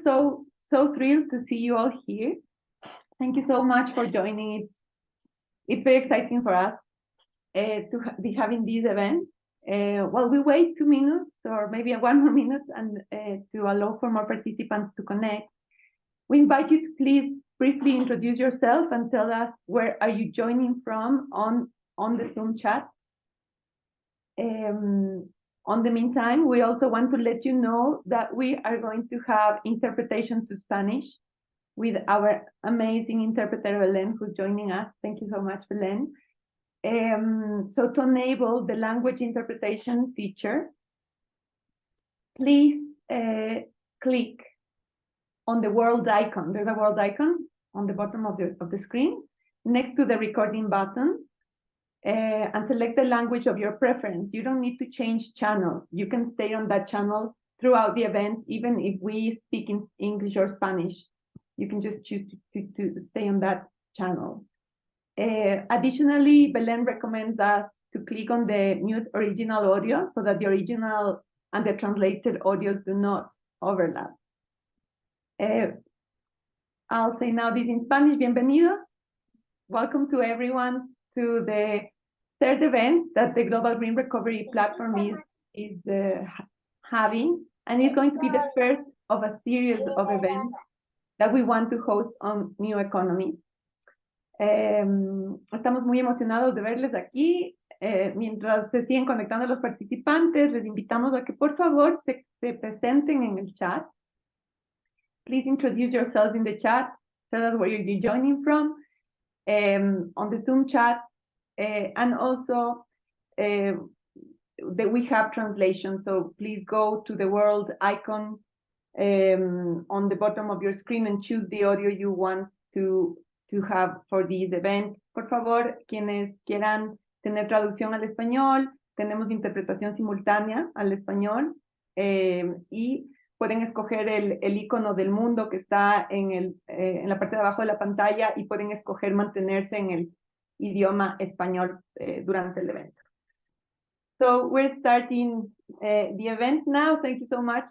so thrilled to see you all here. Thank you so much for joining. It's very exciting for us to be having this event. While we wait 2 minutes or maybe 1 more minute and to allow for more participants to connect, we invite you to please briefly introduce yourself and tell us where are you joining from on the Zoom chat. On the meantime, we also want to let you know that we are going to have interpretation to Spanish with our amazing interpreter, Belen, who's joining us. Thank you so much, Belen. So to enable the language interpretation feature, please click on the world icon. There's a world icon on the bottom of the screen next to the recording button. And select the language of your preference. You don't need to change channel. You can stay on that channel throughout the event, even if we speak in English or Spanish. You can just choose to stay on that channel. Additionally, Belen recommends us to click on the mute original audio so that the original and the translated audios do not overlap. I'll say now this in Spanish. Bienvenidos. Welcome to everyone to the third event that the Global Green Recovery Platform is having, and it's going to be the first of a series of events that we want to host on New Economies. Estamos muy emocionados de verles aquí. Mientras se siguen conectando los participantes, les invitamos a que por favor se presenten en el chat. Please introduce yourselves in the chat. Tell us where you're joining from. On the Zoom chat, and also that we have translation. So please go to the world icon on the bottom of your screen and choose the audio you want to have for this event. Por favor, quienes quieran tener traducción al español, tenemos interpretación simultánea al español y pueden escoger el icono del mundo que está en la parte de abajo de la pantalla y pueden escoger mantenerse en el idioma español durante el evento. So we're starting the event now. Thank you so much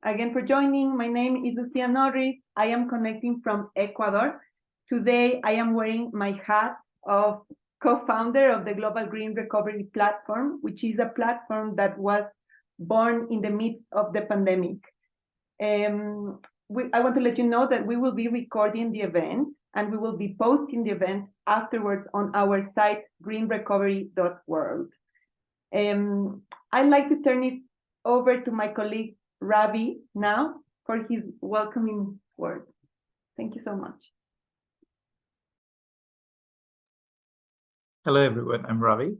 again for joining. My name is Lucia Norris. I am connecting from Ecuador. Today I am wearing my hat of co-founder of the Global Green Recovery Platform, which is a platform that was born in the midst of the pandemic. I want to let you know that we will be recording the event and we will be posting the event afterwards on our site, greenrecovery.world. I'd like to turn it over to my colleague, Ravi, now for his welcoming words. Thank you so much. Hello, everyone. I'm Ravi,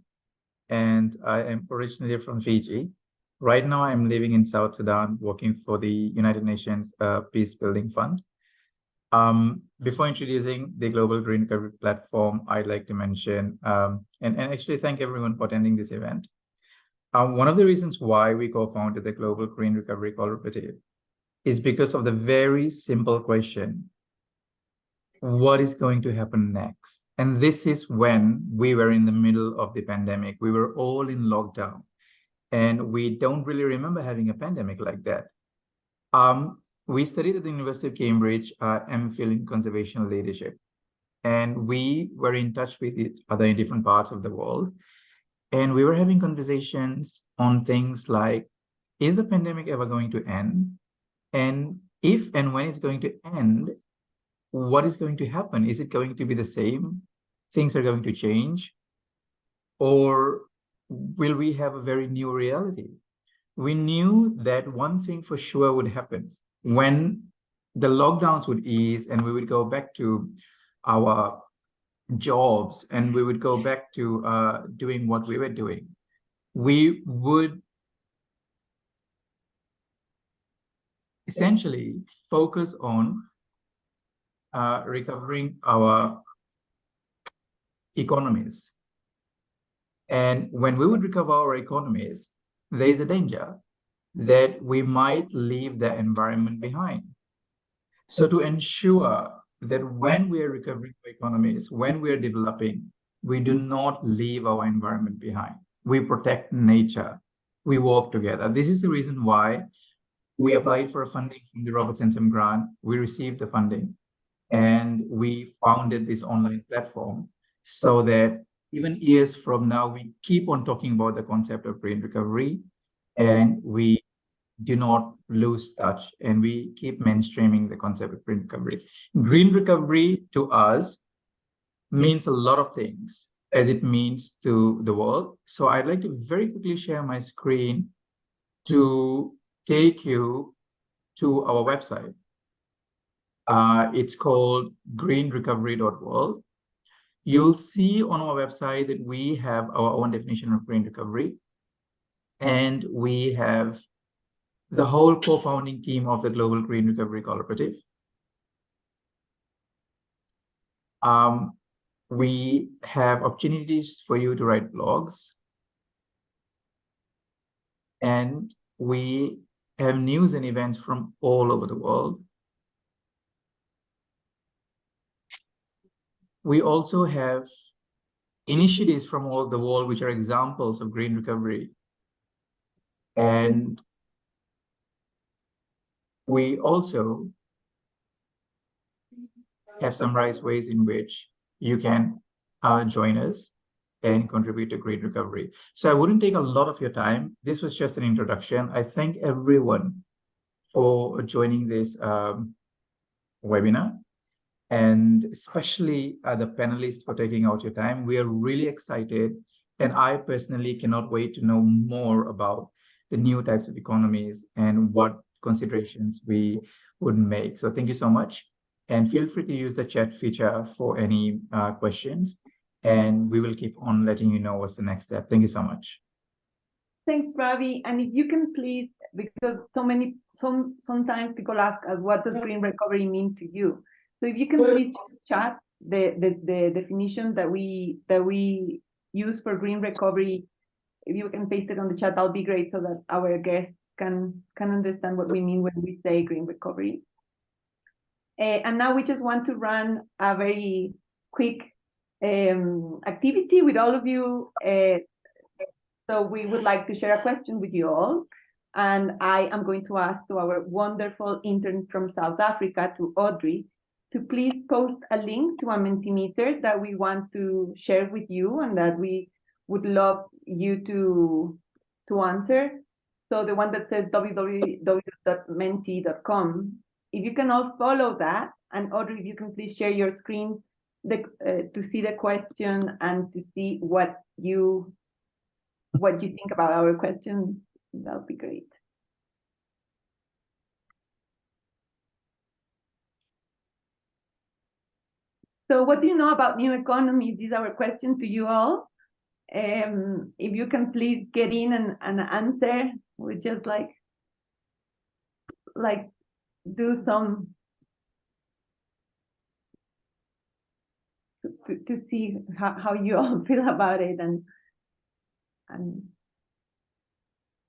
and I am originally from Fiji. Right now, I'm living in South Sudan, working for the United Nations Peace Building Fund. Before introducing the Global Green Recovery Platform, I'd like to mention and actually thank everyone for attending this event. One of the reasons why we co-founded the Global Green Recovery Collaborative is because of the very simple question: what is going to happen next? And this is when we were in the middle of the pandemic. We were all in lockdown. And we don't really remember having a pandemic like that. We studied at the University of Cambridge, MPhil in Conservation Leadership. And we were in touch with each other in different parts of the world. And we were having conversations on things like, is the pandemic ever going to end? And if and when it's going to end, what is going to happen? Is it going to be the same? Things are going to change? Or will we have a very new reality? We knew that one thing for sure would happen when the lockdowns would ease and we would go back to our jobs and we would go back to doing what we were doing. We would essentially focus on recovering our economies. And when we would recover our economies, there is a danger that we might leave the environment behind. So to ensure that when we are recovering our economies, when we are developing, we do not leave our environment behind. We protect nature. We work together. This is the reason why we applied for funding from the Robert Sensom grant. We received the funding, and we founded this online platform so that even years from now, we keep on talking about the concept of green recovery, and we do not lose touch, and we keep mainstreaming the concept of green recovery. Green recovery to us means a lot of things as it means to the world. So I'd like to very quickly share my screen to take you to our website. It's called greenrecovery.world. You'll see on our website that we have our own definition of green recovery, and we have the whole co-founding team of the Global Green Recovery Collaborative. We have opportunities for you to write blogs, and we have news and events from all over the world. We also have initiatives from all the world, which are examples of green recovery. And we also have summarized ways in which you can join us and contribute to green recovery. So I wouldn't take a lot of your time. This was just an introduction. I thank everyone for joining this webinar, and especially the panelists for taking out your time. We are really excited, and I personally cannot wait to know more about the new types of economies and what considerations we would make. So thank you so much, and feel free to use the chat feature for any questions, and we will keep on letting you know what's the next step. Thank you so much. Thanks, Ravi. And if you can please, because sometimes people ask us, what does green recovery mean to you? So if you can please just chat the definition that we use for green recovery. If you can paste it on the chat, that'll be great, so that our guests can understand what we mean when we say green recovery. And now we just want to run a very quick activity with all of you. So we would like to share a question with you all. And I am going to ask to our wonderful intern from South Africa, to Audrey, to please post a link to a Mentimeter that we want to share with you and that we would love you to answer. So the one that says www.menti.com. If you can all follow that, and Audrey, if you can please share your screen to see the question and to see what you think about our question, that would be great. So what do you know about new economies? This is our question to you all. If you can please get in and answer, we just like do some to see how you all feel about it, and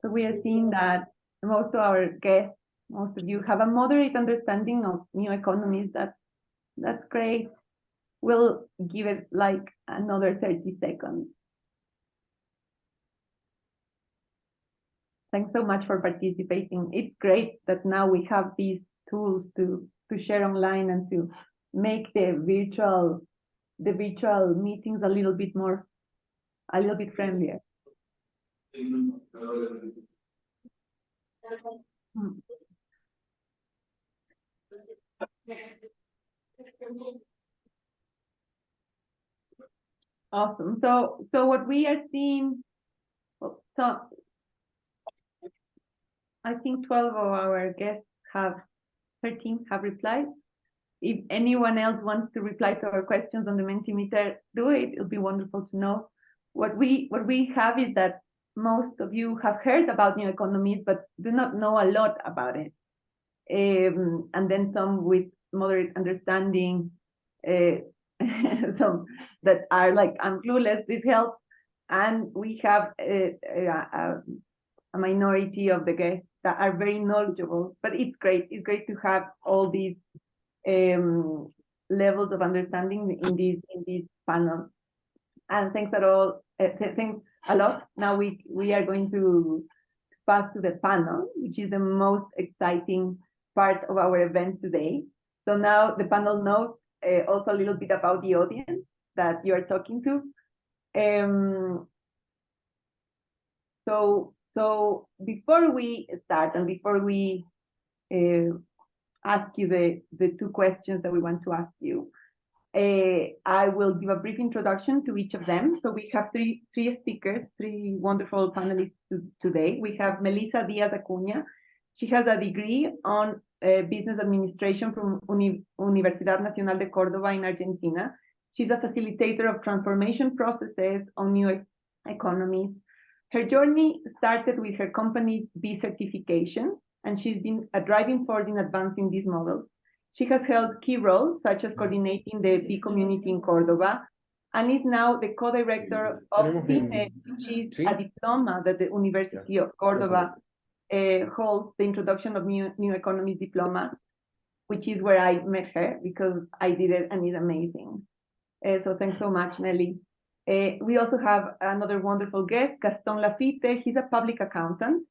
so we are seeing that most of our guests, most of you, have a moderate understanding of new economies. That's great. We'll give it like another 30 seconds. Thanks so much for participating. It's great that now we have these tools to share online and to make the virtual meetings a little bit friendlier. Awesome. So what we are seeing, so I think 12 of our guests 13 have replied. If anyone else wants to reply to our questions on the Mentimeter, do it. It'll be wonderful to know. What we have is that most of you have heard about new economies, but do not know a lot about it. And then some with moderate understanding, some that are like, I'm clueless, this helps. And we have a minority of the guests that are very knowledgeable, but it's great. It's great to have all these levels of understanding in these panels. And thanks a lot. Now we are going to pass to the panel, which is the most exciting part of our event today. So now the panel knows also a little bit about the audience that you are talking to. So before we start and before we ask you the two questions that we want to ask you, I will give a brief introduction to each of them. So we have three speakers, three wonderful panelists today. We have Melissa Diaz Acuña. She has a degree on business administration from Universidad Nacional de Córdoba in Argentina. She's a facilitator of transformation processes on new economies. Her journey started with her company's B certification, and she's been a driving force in advancing these models. She has held key roles, such as coordinating the B community in Córdoba, and is now the co-director of CINE, which is a diploma that the University of Córdoba holds, the Introduction of New Economies diploma, which is where I met her because I did it and it's amazing. So thanks so much, Nelly. We also have another wonderful guest, Gaston Lafitte. He's a public accountant.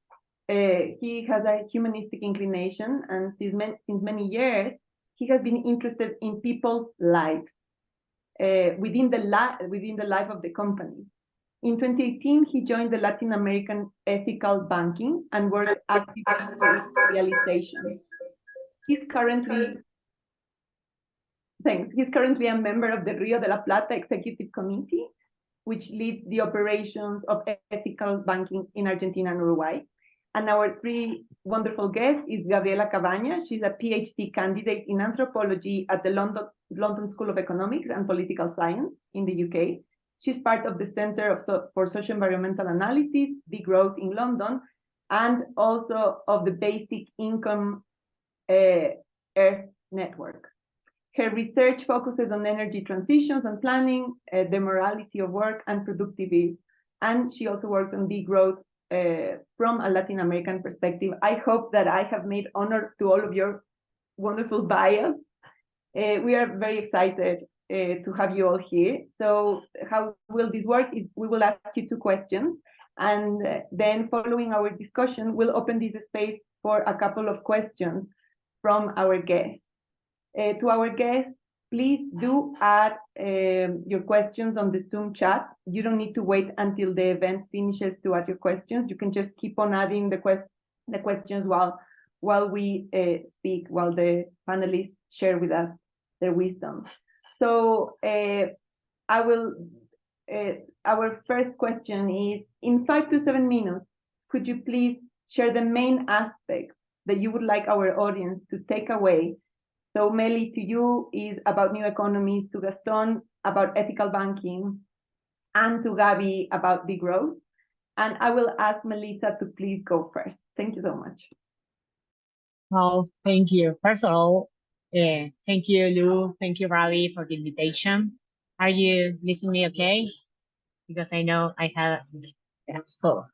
He has a humanistic inclination, and since many years, he has been interested in people's lives within the life of the company. In 2018, he joined the Latin American Ethical Banking and worked actively for its realization. He's currently a member of the Rio de la Plata Executive Committee, which leads the operations of ethical banking in Argentina and Uruguay. And our three wonderful guests is Gabriela Cabaña. She's a PhD candidate in anthropology at the London School of Economics and Political Science in the UK. She's part of the Center for Socio-Environmental Analysis, Degrowth in London, and also of the Basic Income Earth Network. Her research focuses on energy transitions and planning, the morality of work and productivity, and she also works on degrowth from a Latin American perspective. I hope that I have made honor to all of your wonderful bios. We are very excited to have you all here. So how will this work? We will ask you two questions, and then following our discussion, we'll open this space for a couple of questions from our guests. To our guests, please do add your questions on the Zoom chat. You don't need to wait until the event finishes to add your questions. You can just keep on adding the questions while we speak, while the panelists share with us their wisdom. So our first question is, in 5 to 7 minutes, could you please share the main aspects that you would like our audience to take away? So Meli, to you is about new economies, to Gaston about ethical banking, and to Gabi about degrowth. And I will ask Melissa to please go first. Thank you so much. Well, thank you. First of all, thank you, Lou. Thank you, Ravi, for the invitation. Are you listening okay? Because I know I have, so.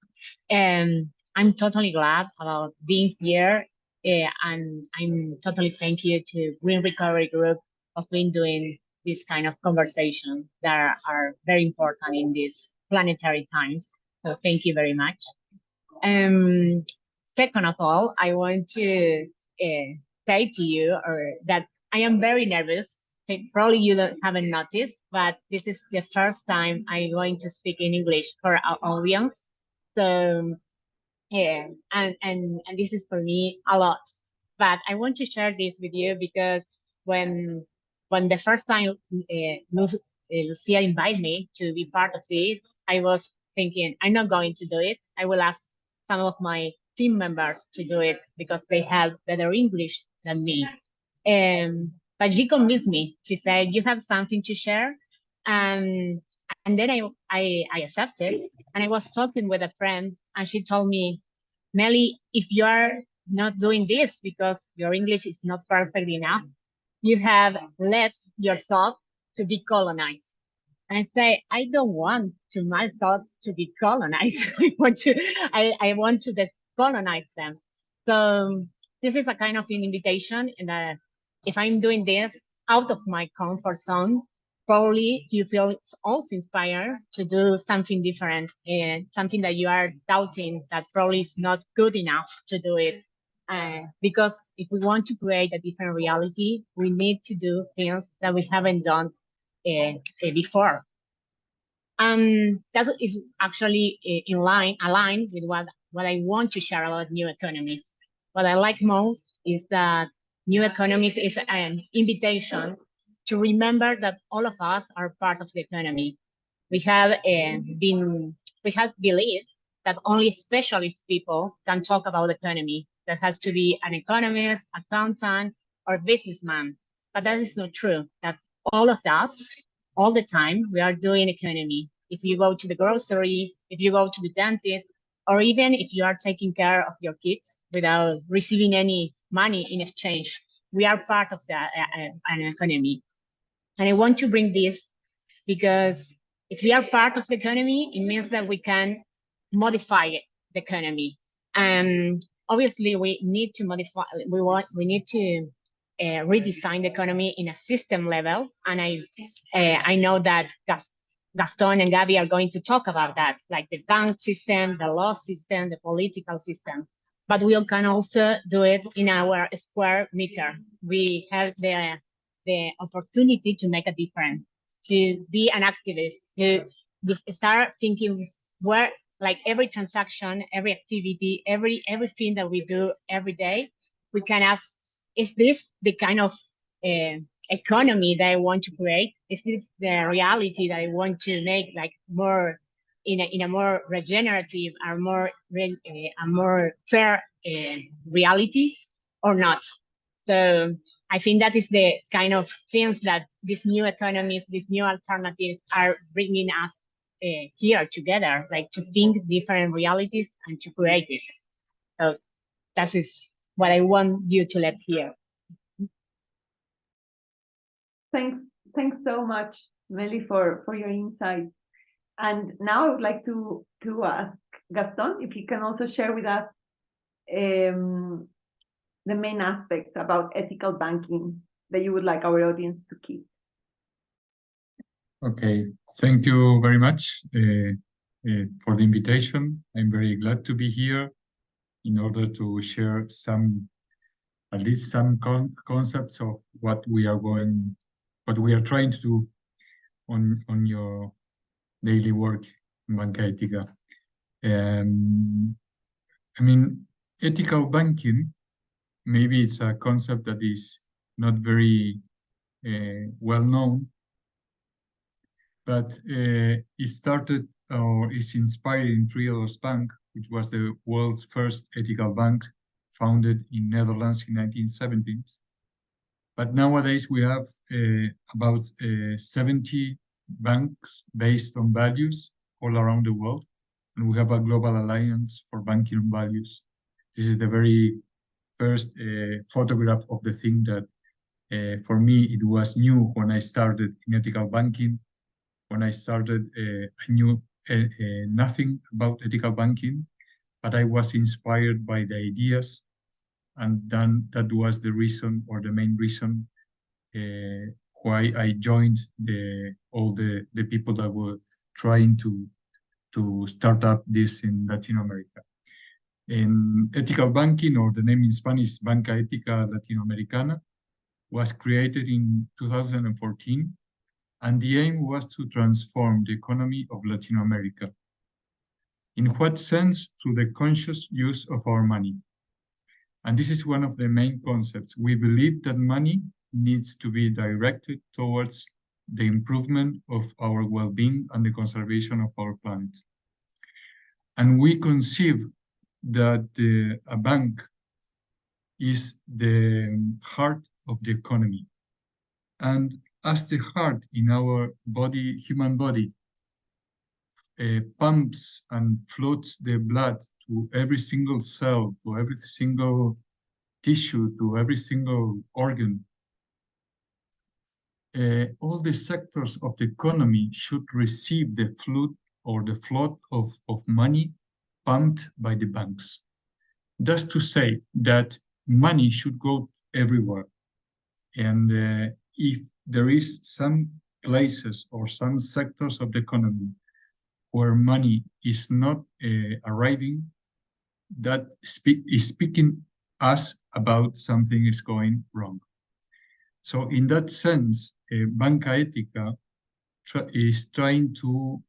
I'm totally glad about being here. And I'm totally thank you to Green Recovery Group of being doing this kind of conversations that are very important in these planetary times. So thank you very much. Second of all, I want to say to you that I am very nervous. Probably you haven't noticed, but this is the first time I'm going to speak in English for our audience. So yeah, and this is for me a lot. But I want to share this with you because when the first time Lucia invited me to be part of this, I was thinking, I'm not going to do it. I will ask some of my team members to do it because they have better English than me. But she convinced me. She said, you have something to share. And then I accepted. And I was talking with a friend, and she told me, Melly, if you are not doing this because your English is not perfect enough, you have let your thoughts to be colonized. And I say, I don't want my thoughts to be colonized. I want to decolonize them. So this is a kind of an invitation, and if I'm doing this out of my comfort zone, probably you feel also inspired to do something different and something that you are doubting that probably is not good enough to do it. Because if we want to create a different reality, we need to do things that we haven't done before. That is actually aligned with what I want to share about new economies. What I like most is that new economies is an invitation to remember that all of us are part of the economy. We have believed that only specialist people can talk about economy. That has to be an economist, accountant, or businessman. But that is not true. That all of us, all the time, we are doing economy. If you go to the grocery, if you go to the dentist, or even if you are taking care of your kids without receiving any money in exchange, we are part of that an economy. And I want to bring this because if we are part of the economy, it means that we can modify the economy. And obviously, we need to modify. We need to redesign the economy in a system level. And I know that Gaston and Gabby are going to talk about that, like the bank system, the law system, the political system. But we can also do it in our square meter. We have the opportunity to make a difference, to be an activist, to start thinking where, like every transaction, every activity, everything that we do every day, we can ask, is this the kind of economy that I want to create? Is this the reality that I want to make, like more in a more regenerative or a more fair reality or not? So I think that is the kind of things that these new economies, these new alternatives are bringing us here together, like to think different realities and to create it. So that is what I want you to let here. Thanks so much, Meli, for your insights. And now I would like to ask Gaston if he can also share with us the main aspects about ethical banking that you would like our audience to keep. Okay, thank you very much for the invitation. I'm very glad to be here in order to share at least some concepts of what we are trying to do on your daily work in Banca Etica. I mean, ethical banking, maybe it's a concept that is not very well known, but it started or is inspired in Triodos Bank, which was the world's first ethical bank founded in Netherlands in 1970s. But nowadays we have about 70 banks based on values all around the world, and we have a global alliance for banking on values. This is the very first photograph of the thing that for me it was new when I started in ethical banking. When I started, I knew nothing about ethical banking, but I was inspired by the ideas, and then that was the reason, or the main reason, why I joined all the people that were trying to start up this in Latin America. In ethical banking, or the name in Spanish, Banca Ética Latinoamericana, was created in 2014. And the aim was to transform the economy of Latin America. In what sense? Through the conscious use of our money. And this is one of the main concepts. We believe that money needs to be directed towards the improvement of our well-being and the conservation of our planet. And we conceive that a bank is the heart of the economy. And as the heart in our body, human body, pumps and floats the blood to every single cell, to every single tissue, to every single organ, all the sectors of the economy should receive the flow of money pumped by the banks. That's to say that money should go everywhere. And if there is some places or some sectors of the economy where money is not arriving, that is speaking us about something is going wrong. So in that sense, Banca Ética is trying to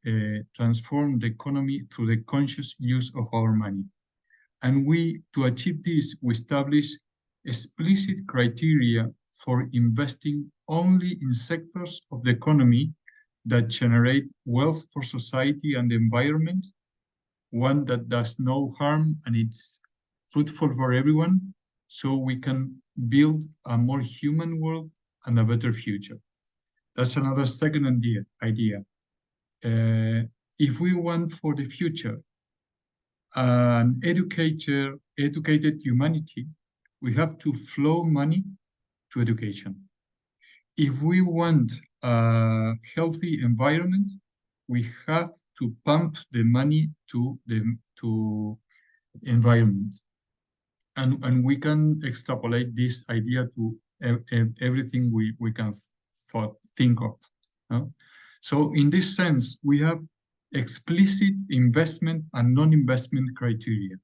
transform the economy through the conscious use of our money. And to achieve this, we establish explicit criteria for investing only in sectors of the economy that generate wealth for society and the environment, one that does no harm and it's fruitful for everyone, so we can build a more human world and a better future. That's another second idea. If we want for the future an educated humanity, we have to flow money to education. If we want a healthy environment, we have to pump the money to environment. And we can extrapolate this idea to everything we can think of. No? So in this sense, we have explicit investment and non-investment criteria.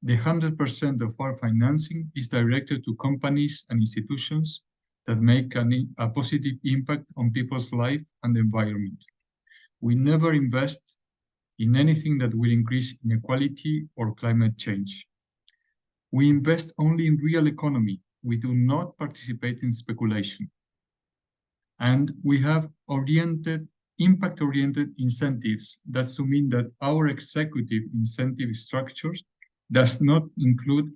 The 100% of our financing is directed to companies and institutions that make a positive impact on people's life and the environment. We never invest in anything that will increase inequality or climate change. We invest only in real economy. We do not participate in speculation. And we have impact-oriented incentives. That's to mean that our executive incentive structures does not include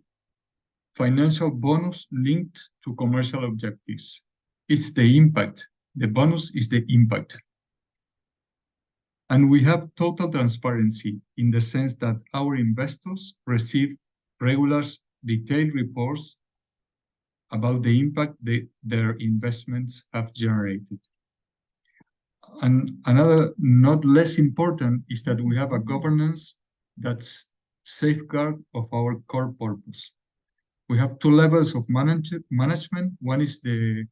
financial bonus linked to commercial objectives. It's the impact. The bonus is the impact. And we have total transparency in the sense that our investors receive regular detailed reports about the impact their investments have generated. And another not less important is that we have a governance that's safeguard of our core purpose. We have two levels of management. One is the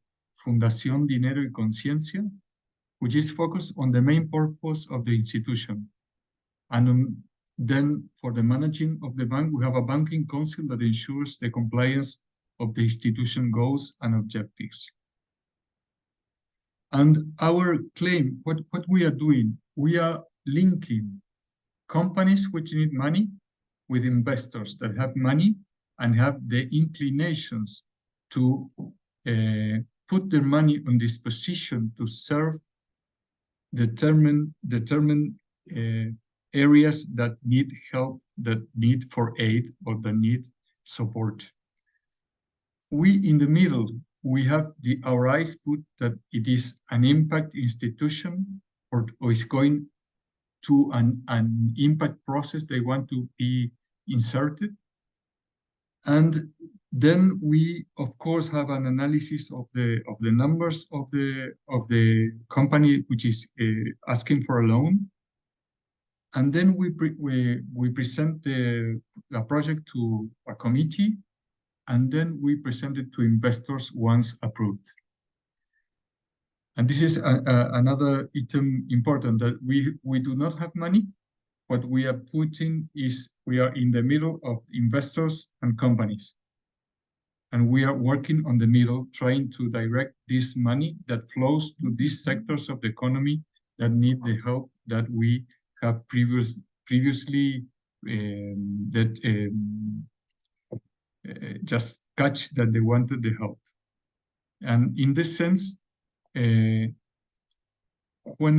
Fundación Dinero y Conciencia, which is focused on the main purpose of the institution. And then for the managing of the bank, we have a banking council that ensures the compliance of the institution goals and objectives. And our claim, what we are doing, we are linking companies which need money with investors that have money and have the inclinations to put their money on disposition to serve determined areas that need help, that need for aid, or that need support. We in the middle, we have our eyes put that it is an impact institution or is going to an impact process they want to be inserted. And then we, of course, have an analysis of the numbers of the company which is asking for a loan. And then we present the project to a committee, and then we present it to investors once approved. And this is another item important, that we do not have money. What we are putting is we are in the middle of investors and companies. And we are working on the middle, trying to direct this money that flows to these sectors of the economy that need the help that we have previously just catch that they wanted the help. And in this sense, when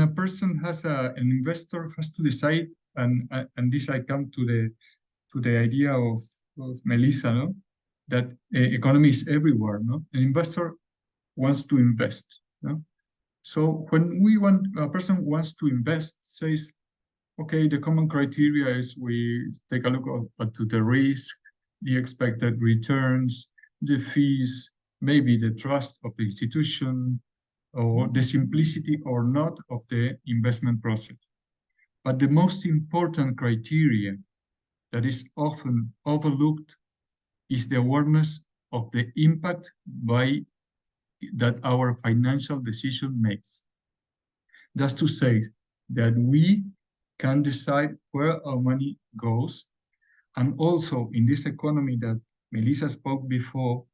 a person has an investor has to decide, and this I come to the idea of Melissa, no? That economy is everywhere, no? An investor wants to invest, no? So when a person wants to invest, says, okay, the common criteria is we take a look at the risk, the expected returns, the fees, maybe the trust of the institution, or the simplicity or not of the investment process. But the most important criteria that is often overlooked is the awareness of the impact that our financial decision makes. just to say that we can decide where our money goes. And also in this economy that Melissa spoke before,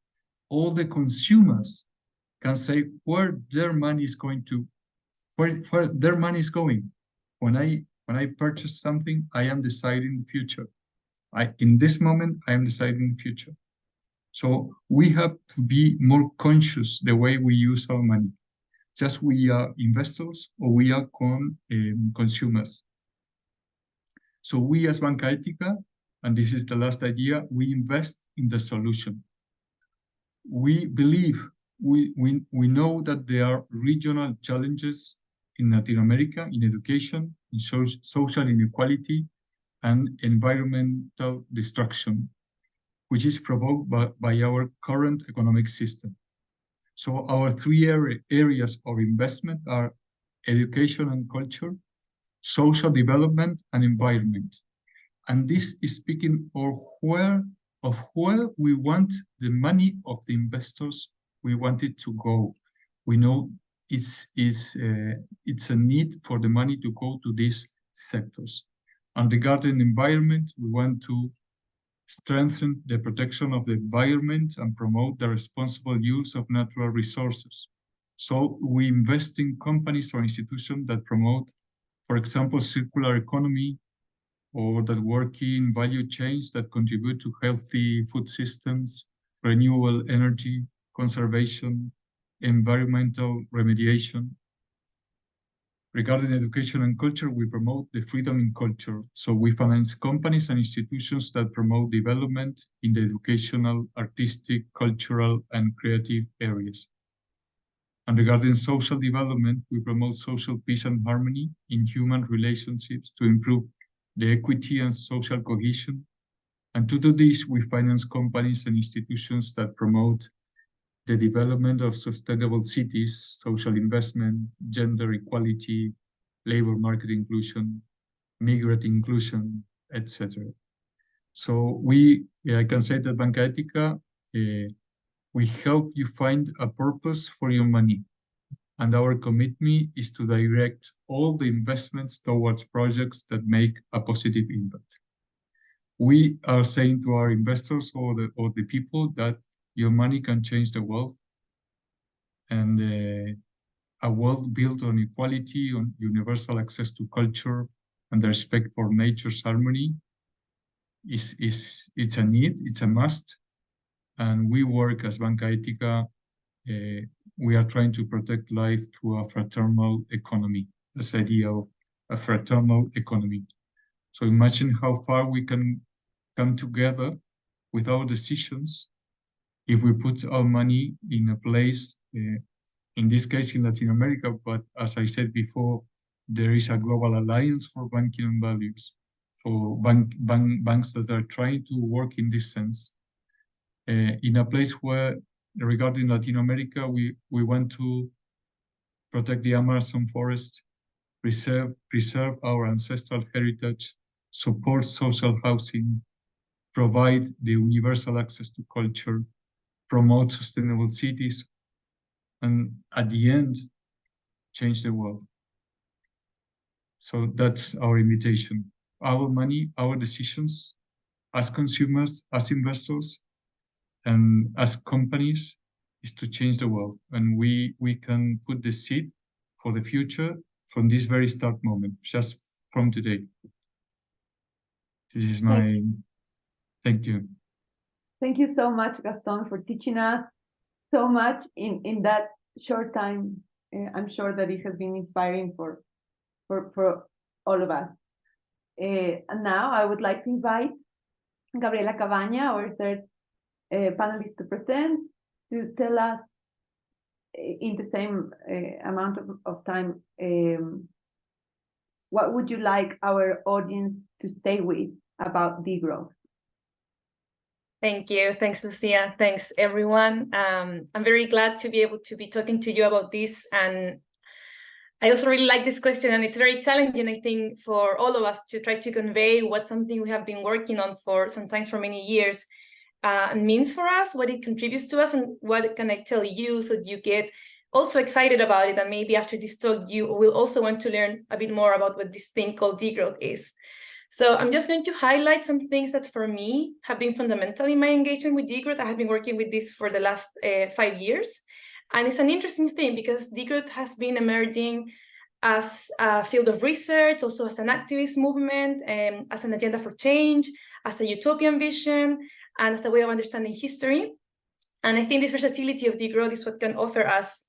all the consumers can say where their money is going to, where their money is going. When I purchase something, I am deciding the future. In this moment, I am deciding the future. So we have to be more conscious the way we use our money. Just we are investors or we are consumers. So we as Banca Ética, and this is the last idea, we invest in the solution. We believe, we know that there are regional challenges in Latin America, in education, in social inequality, and environmental destruction, which is provoked by our current economic system. So our three areas of investment are education and culture, social development, and environment. And this is speaking of where we want the money of the investors we want it to go. We know it's a need for the money to go to these sectors. And regarding environment, we want to strengthen the protection of the environment and promote the responsible use of natural resources. So we invest in companies or institutions that promote, for example, circular economy, or that work in value chains that contribute to healthy food systems, renewable energy, conservation, environmental remediation. Regarding education and culture, we promote the freedom in culture. So we finance companies and institutions that promote development in the educational, artistic, cultural, and creative areas. And regarding social development, we promote social peace and harmony in human relationships to improve the equity and social cohesion. And to do this, we finance companies and institutions that promote the development of sustainable cities, social investment, gender equality, labor market inclusion, migrant inclusion, etc. So I can say that Banca Ética, we help you find a purpose for your money. And our commitment is to direct all the investments towards projects that make a positive impact. We are saying to our investors or the people that your money can change the world, and a world built on equality, on universal access to culture, and the respect for nature's harmony it's a need, it's a must. And we work as Banca Ética. We are trying to protect life through a fraternal economy, this idea of a fraternal economy. So imagine how far we can come together with our decisions if we put our money in a place, in this case in Latin America, but as I said before, there is a global alliance for banking and values, for banks that are trying to work in this sense. In a place where, regarding Latin America, we want to protect the Amazon forest, preserve our ancestral heritage, support social housing, provide the universal access to culture, promote sustainable cities, and at the end, change the world. So that's our invitation. Our money, our decisions, as consumers, as investors, and as companies, is to change the world. And we can put the seed for the future from this very start moment, just from today. This is my, thank you. Thank you so much, Gaston, for teaching us so much in that short time. I'm sure that it has been inspiring for all of us. And now I would like to invite Gabriela Cabaña, our third panelist to present, to tell us in the same amount of time, what would you like our audience to stay with about degrowth? Thank you. Thanks, Lucia. Thanks, everyone. I'm very glad to be able to be talking to you about this. And I also really like this question, and it's very challenging, I think, for all of us to try to convey what something we have been working on for sometimes for many years means for us, what it contributes to us, and what can I tell you so you get also excited about it. And maybe after this talk, you will also want to learn a bit more about what this thing called degrowth is. So I'm just going to highlight some things that for me have been fundamental in my engagement with degrowth. I have been working with this for the last 5 years. And it's an interesting thing because degrowth has been emerging as a field of research, also as an activist movement, as an agenda for change, as a utopian vision, and as a way of understanding history. And I think this versatility of degrowth is what can offer us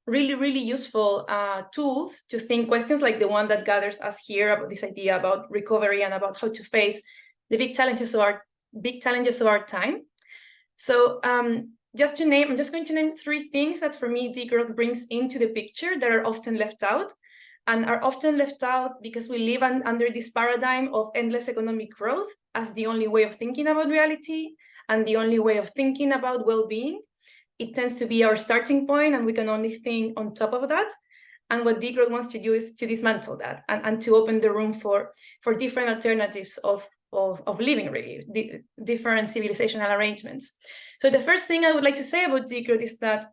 really, really useful tools to think questions like the one that gathers us here about this idea about recovery and about how to face the big challenges of our time. So I'm just going to name 3 things that for me degrowth brings into the picture that are often left out, and are often left out because we live under this paradigm of endless economic growth as the only way of thinking about reality and the only way of thinking about well-being. It tends to be our starting point, and we can only think on top of that. And what degrowth wants to do is to dismantle that and to open the room for different alternatives of living, really, different civilizational arrangements. So the first thing I would like to say about degrowth is that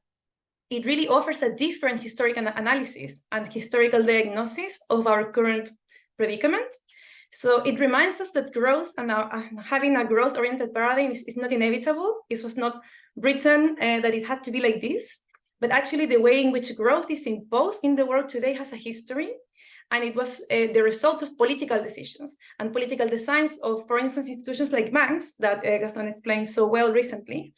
it really offers a different historical analysis and historical diagnosis of our current predicament. So it reminds us that growth and having a growth-oriented paradigm is not inevitable. It was not written that it had to be like this, but actually the way in which growth is imposed in the world today has a history, and it was the result of political decisions and political designs of, for instance, institutions like banks that Gaston explained so well recently.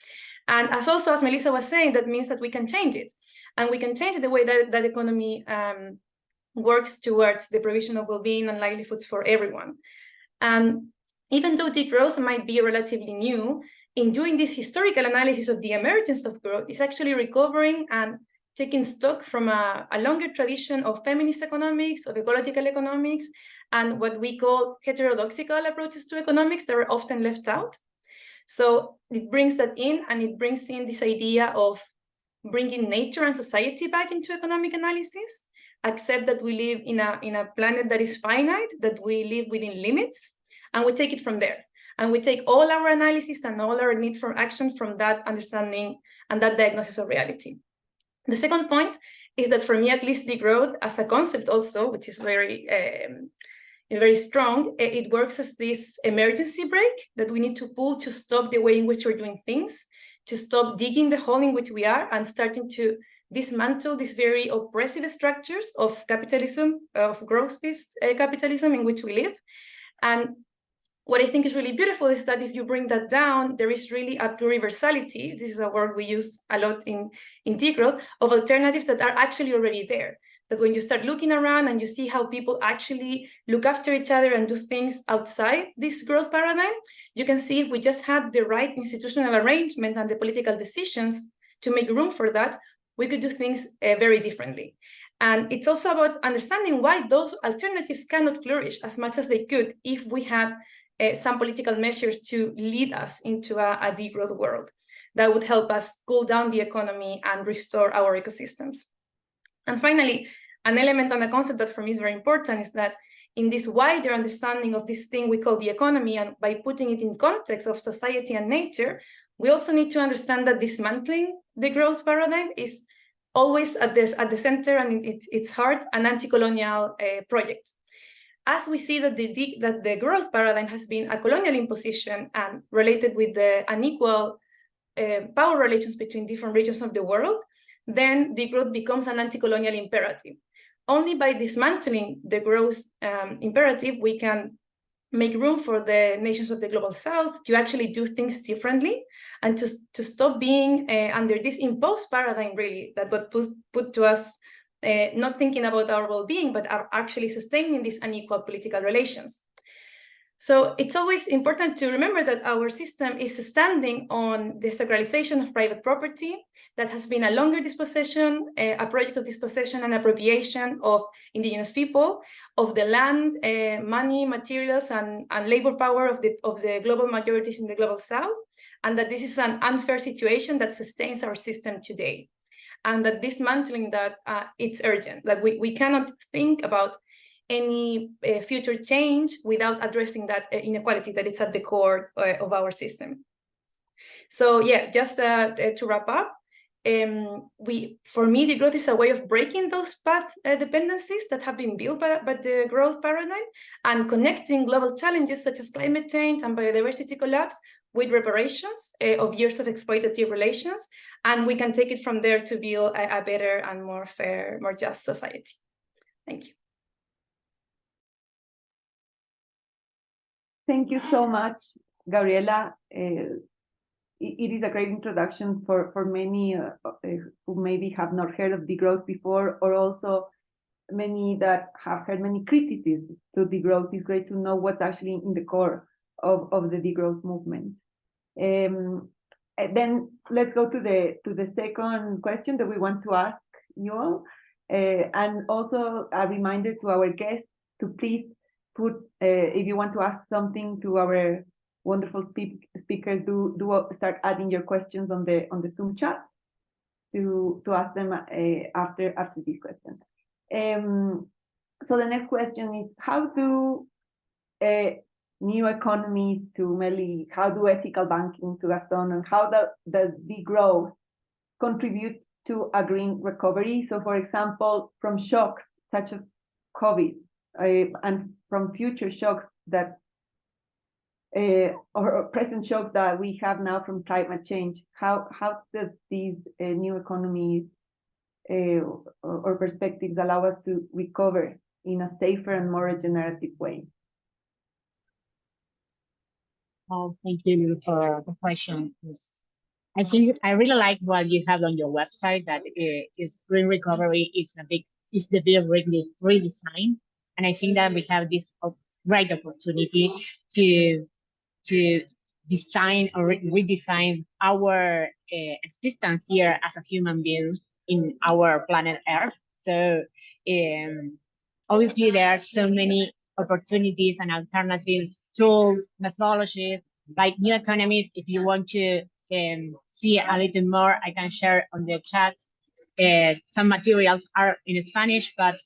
And as Melissa was saying, that means that we can change it, and we can change the way that economy works towards the provision of well-being and livelihoods for everyone. And even though degrowth might be relatively new, in doing this historical analysis of the emergence of growth, is actually recovering and taking stock from a longer tradition of feminist economics, of ecological economics, and what we call heterodoxical approaches to economics that are often left out. So it brings that in, and it brings in this idea of bringing nature and society back into economic analysis, accept that we live in a planet that is finite, that we live within limits, and we take it from there. And we take all our analysis and all our need for action from that understanding and that diagnosis of reality. The second point is that for me, at least, degrowth as a concept also, which is very strong, it works as this emergency brake that we need to pull to stop the way in which we're doing things, to stop digging the hole in which we are and starting to dismantle these very oppressive structures of capitalism, of growthist capitalism in which we live. And what I think is really beautiful is that if you bring that down, there is really a pluriversality. This is a word we use a lot in degrowth, of alternatives that are actually already there. That when you start looking around and you see how people actually look after each other and do things outside this growth paradigm, you can see if we just had the right institutional arrangement and the political decisions to make room for that, we could do things very differently. And it's also about understanding why those alternatives cannot flourish as much as they could if we had some political measures to lead us into a degrowth world that would help us cool down the economy and restore our ecosystems. And finally, an element and a concept that for me is very important is that in this wider understanding of this thing we call the economy, and by putting it in context of society and nature, we also need to understand that dismantling the growth paradigm is always at the center and its heart an anti-colonial project. As we see that the growth paradigm has been a colonial imposition and related with the unequal power relations between different regions of the world, then the growth becomes an anti-colonial imperative. Only by dismantling the growth imperative, we can make room for the nations of the global south to actually do things differently and to stop being under this imposed paradigm, really, that got put to us, not thinking about our well-being, but are actually sustaining these unequal political relations. So it's always important to remember that our system is standing on the sacralization of private property that has been a longer dispossession, a project of dispossession and appropriation of indigenous people, of the land, money, materials, and labor power of the global majorities in the global south, and that this is an unfair situation that sustains our system today, and that dismantling that it's urgent. Like we cannot think about any future change without addressing that inequality that is at the core of our system. So yeah, just to wrap up, for me, degrowth is a way of breaking those path dependencies that have been built by the growth paradigm and connecting global challenges such as climate change and biodiversity collapse with reparations of years of exploitative relations. And we can take it from there to build a better and more fair, more just society. Thank you. Thank you so much, Gabriela. It is a great introduction for many who maybe have not heard of degrowth before, or also many that have heard many criticisms to degrowth. It's great to know what's actually in the core of the degrowth movement. And then let's go to the second question that we want to ask you all, and also a reminder to our guests to please put, if you want to ask something to our wonderful speakers, do start adding your questions on the Zoom chat to ask them after this question. So the next question is, how do new economies to Meli, how do ethical banking to Gaston, and how does degrowth contribute to a green recovery? So for example, from shocks such as COVID and from future shocks that or present shocks that we have now from climate change, how does these new economies or perspectives allow us to recover in a safer and more regenerative way? Oh, thank you for the question. I think I really like what you have on your website, that is green recovery is the big redesign, and I think that we have this great opportunity to design or redesign our existence here as a human being in our planet Earth. So obviously there are so many opportunities and alternatives, tools, methodologies, like new economies. If you want to see a little more, I can share on the chat. Some materials are in Spanish, but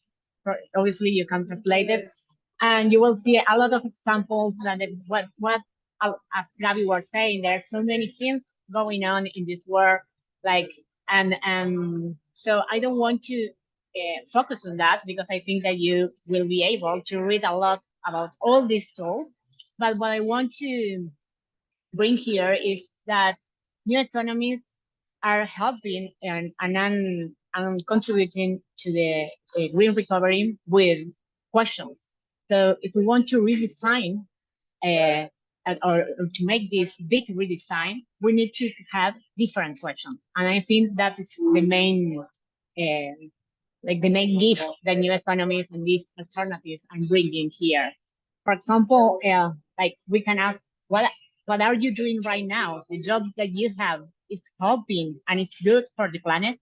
obviously you can translate it. And you will see a lot of examples that what as Gabby was saying, there are so many things going on in this world, like, and so I don't want to focus on that, because I think that you will be able to read a lot about all these tools. But what I want to bring here is that new economies are helping and contributing to the green recovery with questions. So if we want to redesign or to make this big redesign, we need to have different questions. And I think that is the main the main gift that new economies and these alternatives are bringing here. For example, like we can ask, what are you doing right now? The job that you have is helping and it's good for the planet?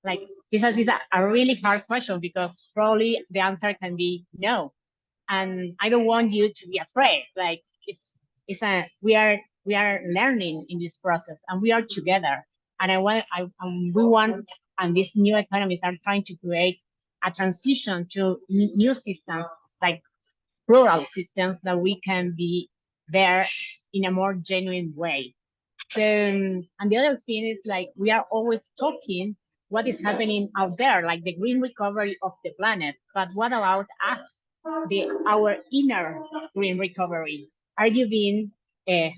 Like, this is a really hard question, because probably the answer can be no. And I don't want you to be afraid. Like, we are learning in this process, and we are together. And we want, and these new economies are trying to create a transition to new systems, like rural systems, that we can be there in a more genuine way. So, and the other thing is, like, we are always talking what is happening out there, like the green recovery of the planet. But what about us, our inner green recovery? Are you being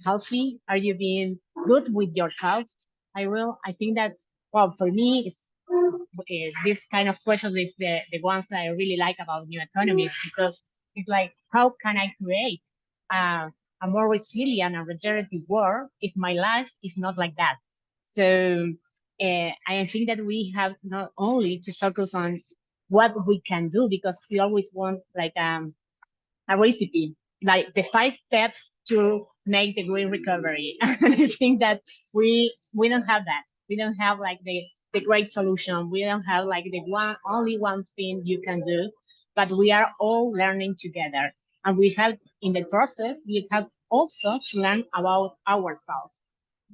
healthy? Are you being good with yourself? I think that, well, for me, it's this kind of questions is the ones that I really like about new economies, because it's like, how can I create a more resilient and regenerative world if my life is not like that? So I think that we have not only to focus on what we can do, because we always want like a recipe, like the 5 steps to make the green recovery. And I think that we don't have that. We don't have like the great solution. We don't have like the only one thing you can do, but we are all learning together. And we have, in the process, we have also to learn about ourselves.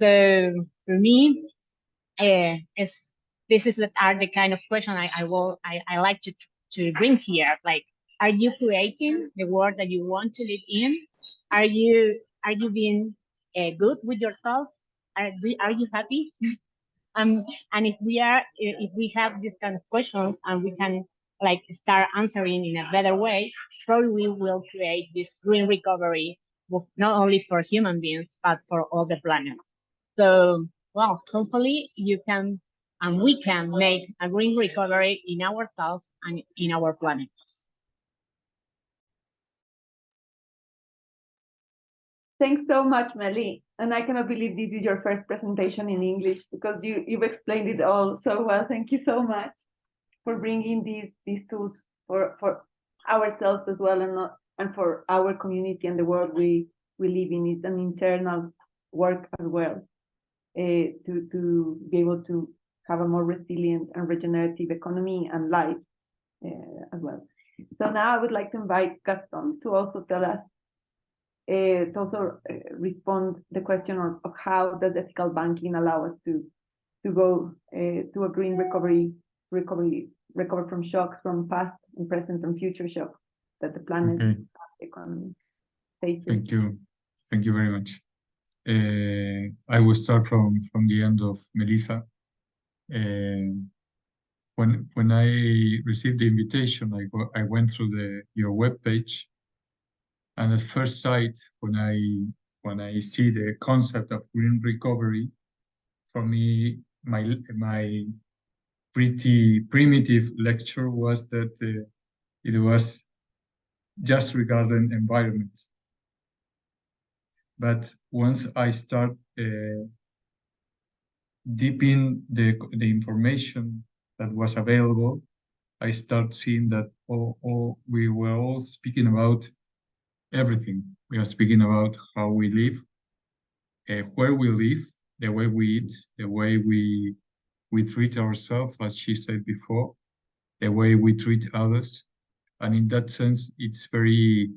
So for me, this are the kind of question I like to bring here. Like, are you creating the world that you want to live in? Are you being good with yourself? Are you happy? And if we have these kind of questions and we can like start answering in a better way, probably we will create this green recovery, not only for human beings, but for all the planet. So, well, hopefully you can, and we can make a green recovery in ourselves and in our planet. Thanks so much, Meli. And I cannot believe this is your first presentation in English, because you've explained it all so well. Thank you so much for bringing these tools for ourselves as well, and for our community and the world we live in. It's an internal work as well, to be able to have a more resilient and regenerative economy and life as well. So now I would like to invite Gaston to also tell us, to also respond the question of how does ethical banking allow us to go to a green recover from shocks, from past and present and future shocks that the planet and the economy faces. Thank you very much. I will start from the end of Melissa. When I received the invitation, I went through your webpage, and at first sight, when I see the concept of green recovery, for me, my pretty primitive lecture was that it was just regarding environment. But once I start deep in the information that was available, I start seeing that we were all speaking about everything. We are speaking about how we live, where we live, the way we eat, the way we treat ourselves, as she said before, the way we treat others. And in that sense, it's very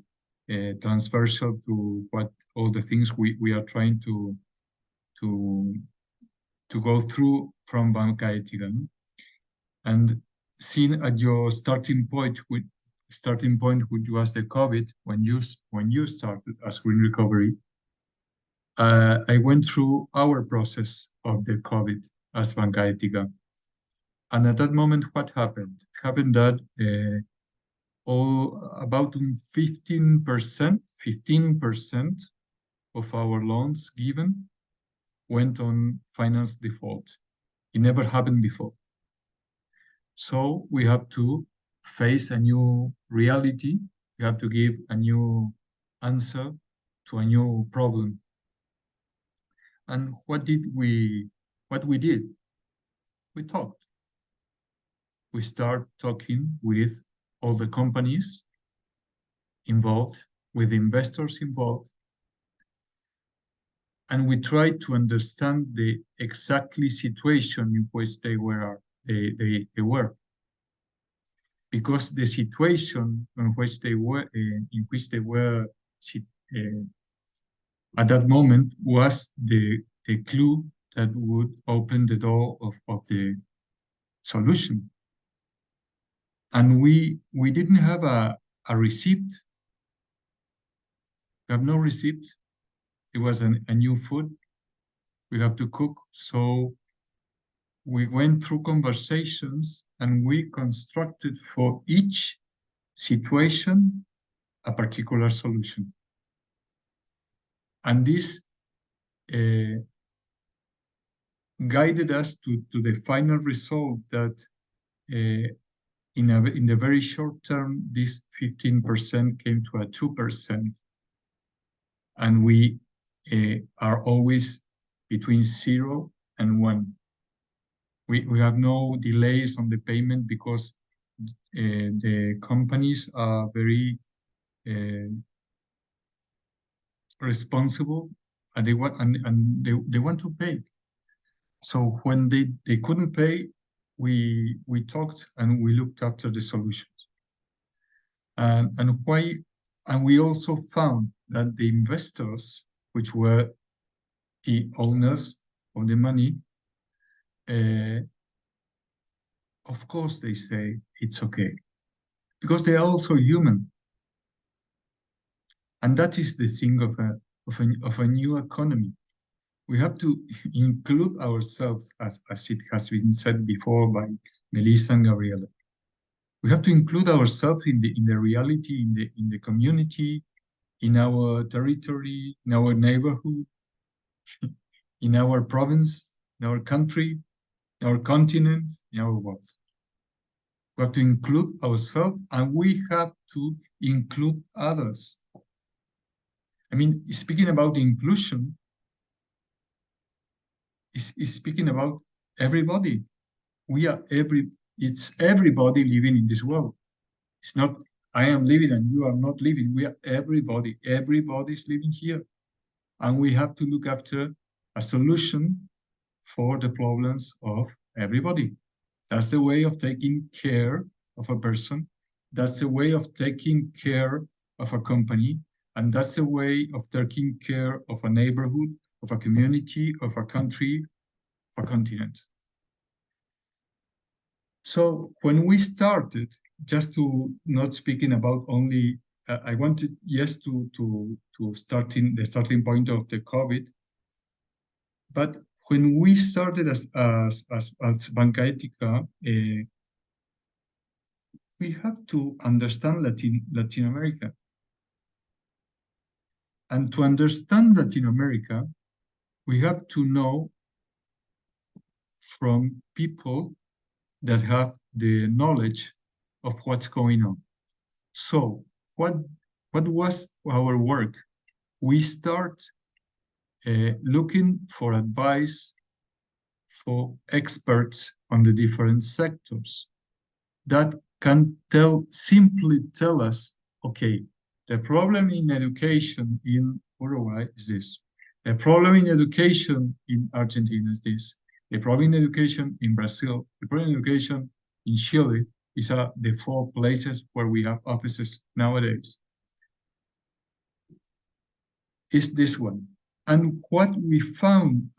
transversal to what all the things we are trying to go through from Banca Etica. And seeing at your starting point, which was the COVID, when you started as Green Recovery, I went through our process of the COVID as Banca Etica. And at that moment, what happened? It happened that about 15% of our loans given went on finance default. It never happened before. So we have to face a new reality. We have to give a new answer to a new problem. And what we did? We talked. We start talking with all the companies involved, with investors involved, and we tried to understand the exactly situation in which they were. Because the situation in which they were at that moment was the clue that would open the door of the solution. And we didn't have a receipt. We have no receipt. It was a new food. We have to cook. So we went through conversations and we constructed for each situation a particular solution. And this guided us to the final result that in the very short term, this 15% came to a 2%. And we are always between 0 and 1. We have no delays on the payment because the companies are very responsible, and they want to pay. So when they couldn't pay, we talked and we looked after the solutions. And we also found that the investors, which were the owners of the money, of course they say it's okay, because they are also human. And that is the thing of a new economy. we have to include ourselves, as it has been said before by Melissa and Gabriela. We have to include ourselves in the reality, in the community, in our territory, in our neighborhood, in our province, in our country, in our continent, in our world. We have to include ourselves, and we have to include others. I mean, speaking about inclusion, is speaking about everybody. It's everybody living in this world. It's not I am living and you are not living. We are everybody. Everybody's living here. And we have to look after a solution for the problems of everybody. That's the way of taking care of a person. That's the way of taking care of a company. And that's the way of taking care of a neighborhood, of a community, of a country, of a continent. So when we started, just to not speaking about only, I wanted, yes, to start in the starting point of the COVID, but when we started as Banca Ética, we have to understand Latin America. And to understand Latin America, we have to know from people that have the knowledge of what's going on. So what was our work? We start looking for advice for experts on the different sectors that can simply tell us, okay, the problem in education in Uruguay is this. The problem in education in Argentina is this. The problem in education in Brazil, the problem in education in Chile is the 4 places where we have offices nowadays. Is this one. And what we found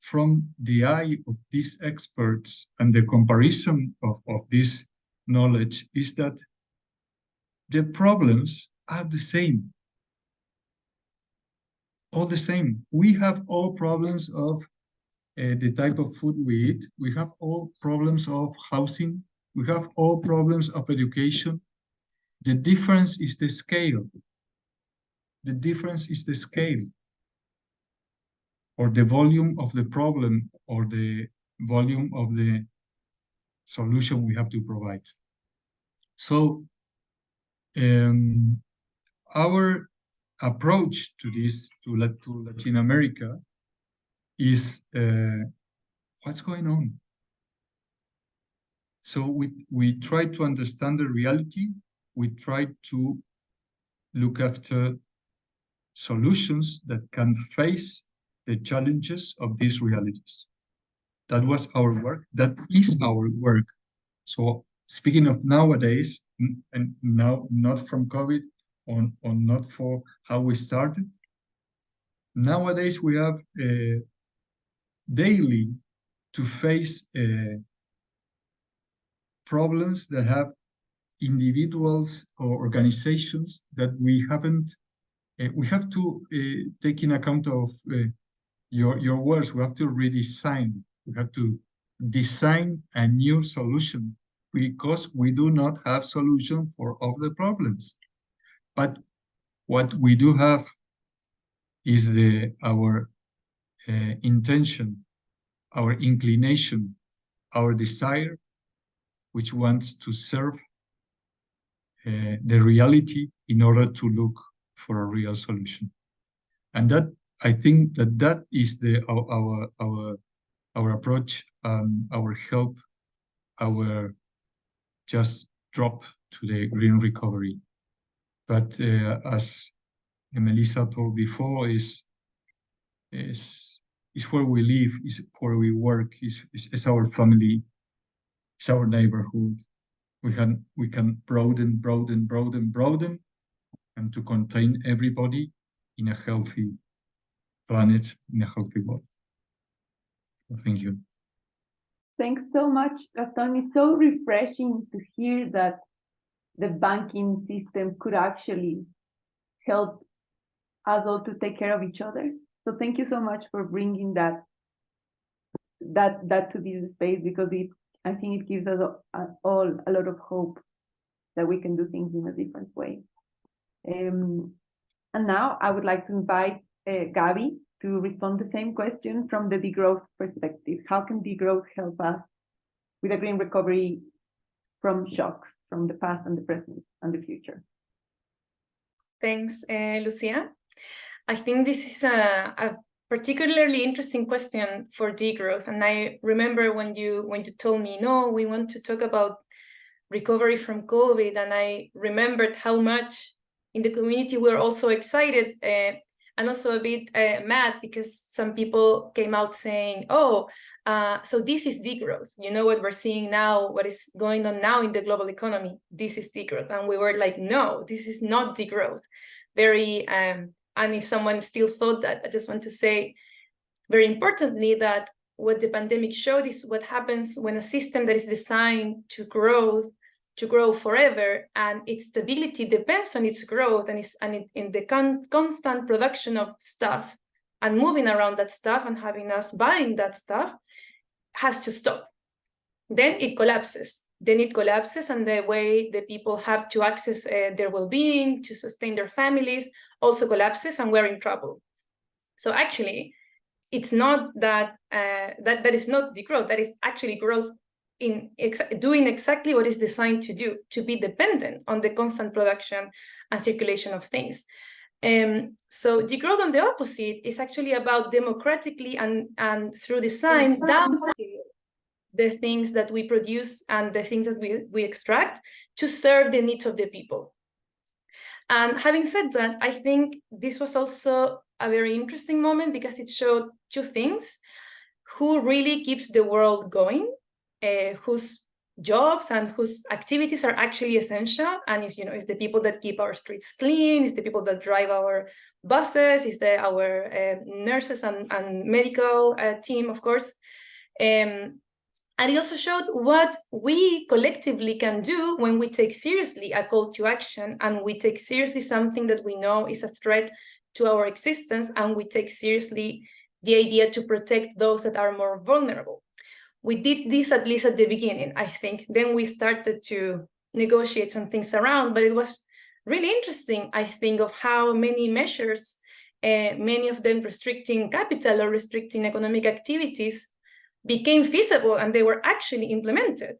from the eye of these experts and the comparison of this knowledge is that the problems are the same. All the same. We have all problems of the type of food we eat. We have all problems of housing. We have all problems of education. The difference is the scale. The difference is the scale, or the volume of the problem, or the volume of the solution we have to provide. So our approach to this, to Latin America, is what's going on. So we try to understand the reality. We try to look after solutions that can face the challenges of these realities. That was our work. That is our work. So speaking of nowadays, and now not from COVID, or not for how we started, nowadays we have daily to face problems that have individuals or organizations that we haven't. We have to take in account of your words. We have to redesign. We have to design a new solution, because we do not have solution for all the problems. But what we do have is our intention, our inclination, our desire, which wants to serve the reality in order to look for a real solution. And that, I think that is our approach, our help, our just drop to the green recovery. But as Melissa told before, is where we live, is where we work, is our family, is our neighborhood. We can broaden, and to contain everybody in a healthy planet, in a healthy world. Thank you. Thanks so much, Gaston. It's so refreshing to hear that the banking system could actually help us all to take care of each other. So thank you so much for bringing that to this space, because I think it gives us all a lot of hope that we can do things in a different way. And now I would like to invite Gabby to respond the same question from the degrowth perspective. How can degrowth help us with a green recovery from shocks from the past and the present and the future? Thanks, Lucia. I think this is a particularly interesting question for degrowth. And I remember when you told me, no, we want to talk about recovery from COVID, and I remembered how much in the community we're also excited and also a bit mad, because some people came out saying, oh, so this is degrowth. You know what we're seeing now, what is going on now in the global economy, this is degrowth. And we were like, no, this is not degrowth. And if someone still thought that, I just want to say very importantly that what the pandemic showed is what happens when a system that is designed to grow forever, and its stability depends on its growth and in the constant production of stuff and moving around that stuff and having us buying that stuff, has to stop. Then it collapses. And the way the people have to access their well-being, to sustain their families, also collapses, and we're in trouble. So actually, it's not that that is not degrowth. That is actually growth in doing exactly what it's designed to do, to be dependent on the constant production and circulation of things. So degrowth, on the opposite, is actually about democratically and through design down the things that we produce and the things that we extract to serve the needs of the people. And having said that, I think this was also a very interesting moment, because it showed two things: who really keeps the world going, whose jobs and whose activities are actually essential, and it's the people that keep our streets clean, it's the people that drive our buses, it's our nurses and medical team, of course. And it also showed what we collectively can do when we take seriously a call to action, and we take seriously something that we know is a threat to our existence, and we take seriously the idea to protect those that are more vulnerable. We did this at least at the beginning, I think. Then we started to negotiate some things around, but it was really interesting, I think, of how many measures, many of them restricting capital or restricting economic activities, became feasible, and they were actually implemented,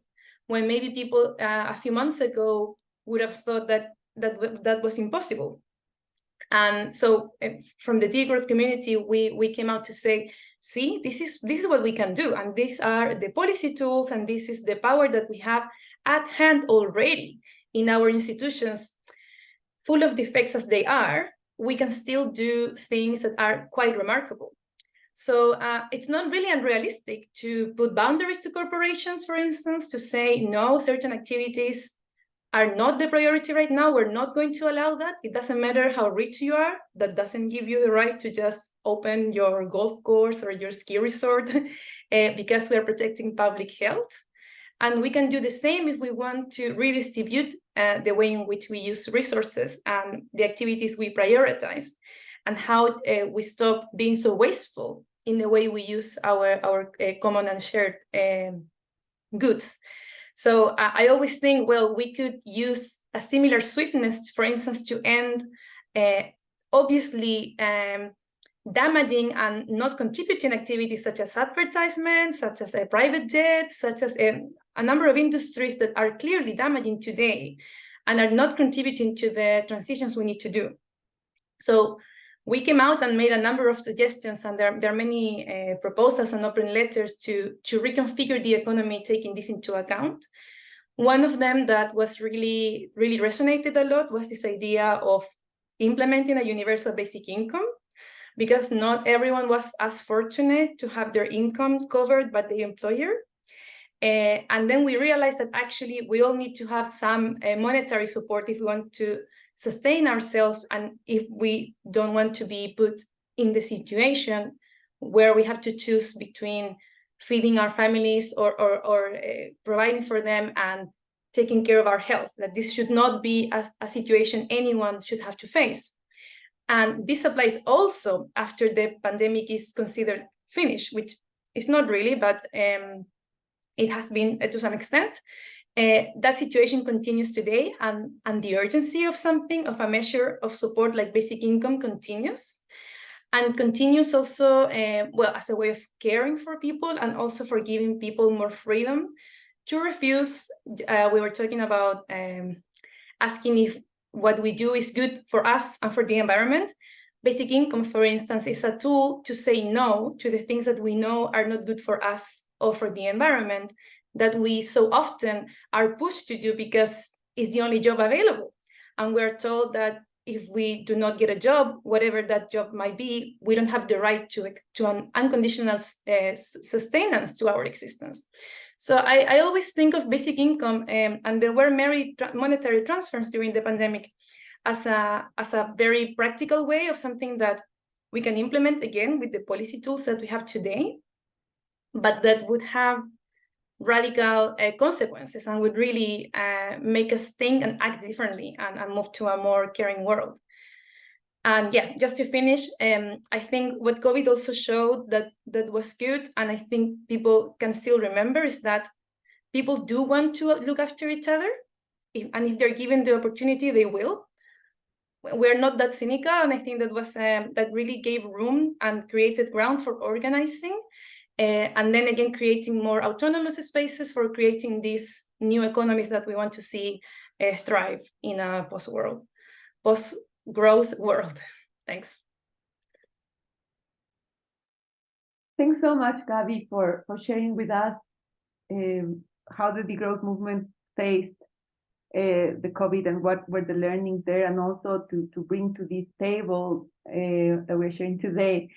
when maybe people a few months ago would have thought that was impossible. And so from the degrowth community, we came out to say, see, this is what we can do, and these are the policy tools, and this is the power that we have at hand already in our institutions. Full of defects as they are, we can still do things that are quite remarkable. So it's not really unrealistic to put boundaries to corporations, for instance, to say, no, certain activities are not the priority right now. We're not going to allow that. It doesn't matter how rich you are. That doesn't give you the right to just open your golf course or your ski resort because we are protecting public health. And we can do the same if we want to redistribute the way in which we use resources and the activities we prioritize, and how we stop being so wasteful in the way we use our common and shared goods. So I always think, well, we could use a similar swiftness, for instance, to end obviously damaging and not contributing activities such as advertisements, such as private jets, such as a number of industries that are clearly damaging today and are not contributing to the transitions we need to do. So we came out and made a number of suggestions, and there are many proposals and open letters to reconfigure the economy, taking this into account. One of them that was really resonated a lot was this idea of implementing a universal basic income, because not everyone was as fortunate to have their income covered by the employer. And then we realized that actually we all need to have some monetary support if we want to sustain ourselves, and if we don't want to be put in the situation where we have to choose between feeding our families or providing for them and taking care of our health, that this should not be a situation anyone should have to face. And this applies also after the pandemic is considered finished, which is not really, but it has been to some extent. That situation continues today, and the urgency of something, of a measure of support like basic income continues. And continues also, well, as a way of caring for people and also for giving people more freedom to refuse. We were talking about asking if what we do is good for us and for the environment. Basic income, for instance, is a tool to say no to the things that we know are not good for us or for the environment, that we so often are pushed to do because it's the only job available. And we're told that if we do not get a job, whatever that job might be, we don't have the right to an unconditional sustenance to our existence. So I always think of basic income, and there were many monetary transfers during the pandemic as a very practical way of something that we can implement again with the policy tools that we have today, but that would have radical consequences and would really make us think and act differently and move to a more caring world. And yeah, just to finish, I think what COVID also showed that was good, and I think people can still remember, is that people do want to look after each other, and if they're given the opportunity, they will. We're not that cynical, and I think that was that really gave room and created ground for organizing. And then again, creating more autonomous spaces for creating these new economies that we want to see thrive in a post-growth world. Thanks. Thanks so much, Gabi, for sharing with us how the degrowth movement faced the COVID and what were the learnings there, and also to bring to this table that we're sharing today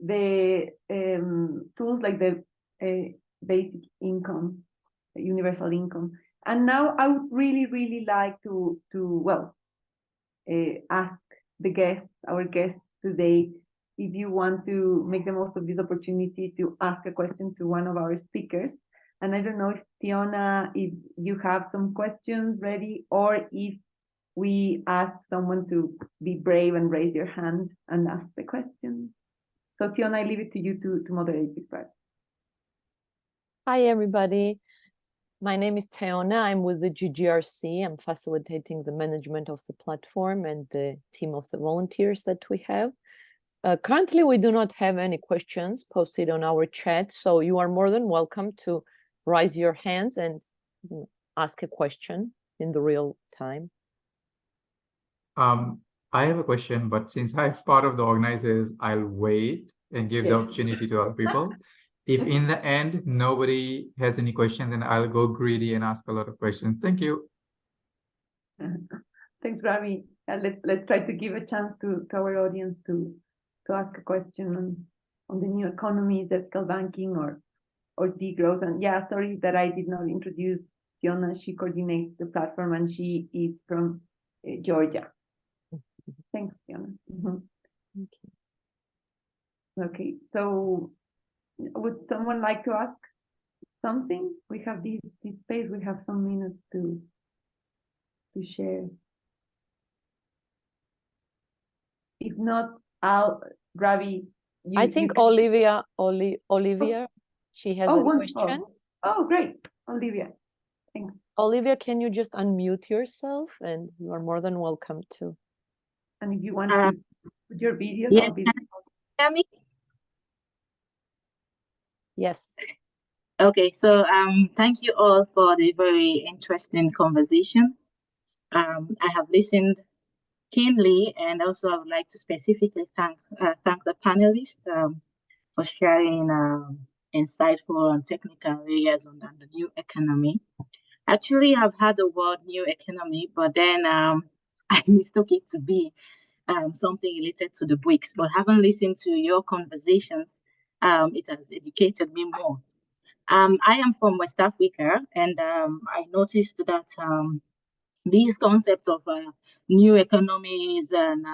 the tools like the basic income, universal income. And now I would really like to ask our guests today, if you want to make the most of this opportunity to ask a question to one of our speakers. And I don't know if Fiona, if you have some questions ready, or if we ask someone to be brave and raise your hand and ask the question. So Fiona, I leave it to you to moderate this part. Hi, everybody. My name is Teona. I'm with the GGRC. I'm facilitating the management of the platform and the team of the volunteers that we have. Currently, we do not have any questions posted on our chat, so you are more than welcome to raise your hands and ask a question in the real time. I have a question, but since I'm part of the organizers, I'll wait and give the opportunity to other people. If in the end, nobody has any questions, then I'll go greedy and ask a lot of questions. Thank you. Thanks, Ravi. Let's try to give a chance to our audience to ask a question on the new economies, ethical banking, or degrowth. And yeah, sorry that I did not introduce Fiona. She coordinates the platform, and she is from Georgia. Thanks, Fiona. Thank you. Okay, so would someone like to ask something? We have this space. We have some minutes to share. If not, Ravi. I think Olivia, she has a question. Oh, great, Olivia. Thanks. Olivia, can you just unmute yourself? And you are more than welcome to. And if you want to put your video, yes, hear me? Yes. Okay, so thank you all for the very interesting conversation. I have listened keenly, and also I would like to specifically thank the panelists for sharing insightful and technical areas on the new economy. Actually, I've heard the word new economy, but then I mistook it to be something related to the BRICS. But having listened to your conversations, it has educated me more. I am from West Africa, and I noticed that these concepts of new economies and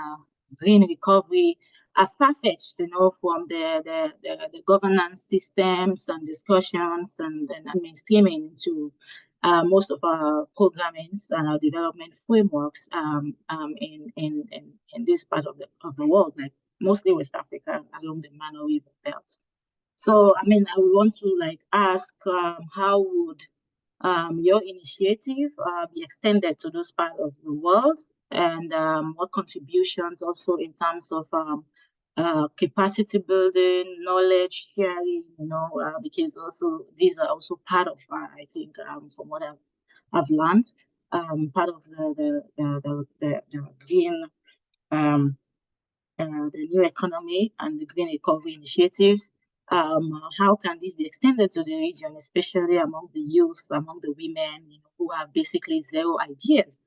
green recovery are far-fetched, from the governance systems and discussions and mainstreaming into most of our programmings and our development frameworks in this part of the world, like mostly West Africa along the Mano River belt. So, I mean, I would want to like ask, how would your initiative be extended to those parts of the world, and what contributions also in terms of capacity building, knowledge sharing, because also these are also part of, I think, from what I've learned, part of the green, the new economy and the green recovery initiatives. How can this be extended to the region, especially among the youth, among the women, who have basically zero ideas,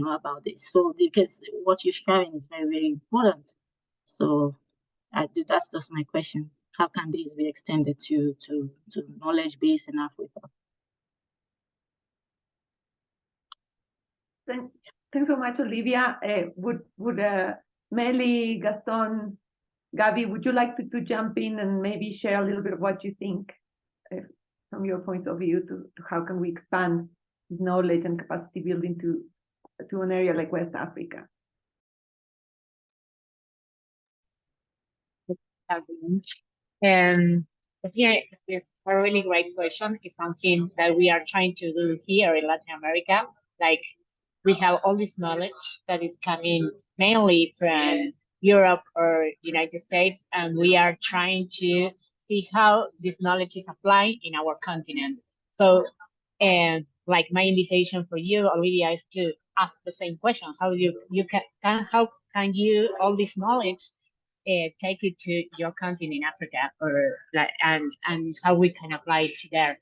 about this? So because what you're sharing is very, very important. So that's just my question. How can this be extended to knowledge base in Africa? Thanks so much, Olivia. Would Meli, Gaston, Gabi, would you like to jump in and maybe share a little bit of what you think from your point of view to how can we expand knowledge and capacity building to an area like West Africa? I think it's a really great question. It's something that we are trying to do here in Latin America. Like, we have all this knowledge that is coming mainly from Europe or United States, and we are trying to see how this knowledge is applied in our continent. So, like my invitation for you, Olivia, is to ask the same question: how can you all this knowledge take it to your continent in Africa, or like, and how we can apply it to there?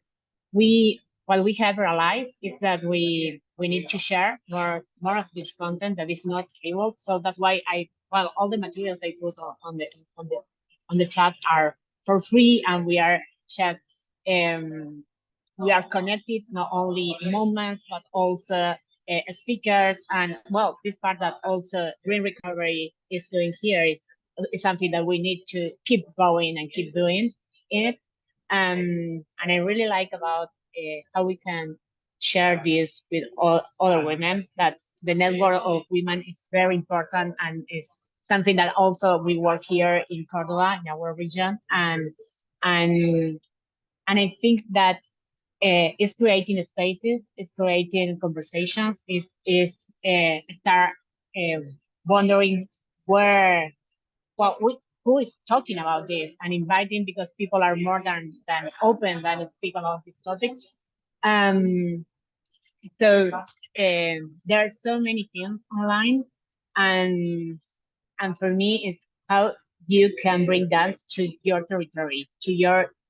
What we have realized is that we need to share more of this content that is not able. So that's why all the materials I put on the chat are for free, and we are we are connected not only moments but also speakers, and well, this part that also Green Recovery is doing here is something that we need to keep going and keep doing it. And I really like about how we can share this with all other women. That the network of women is very important, and is something that also we work here in Córdoba, in our region, and I think that it's creating spaces, it's creating conversations, it's start wondering who is talking about this, and inviting, because people are more than open than speak about these topics. So there are so many things online, and for me, it's how you can bring that to your territory,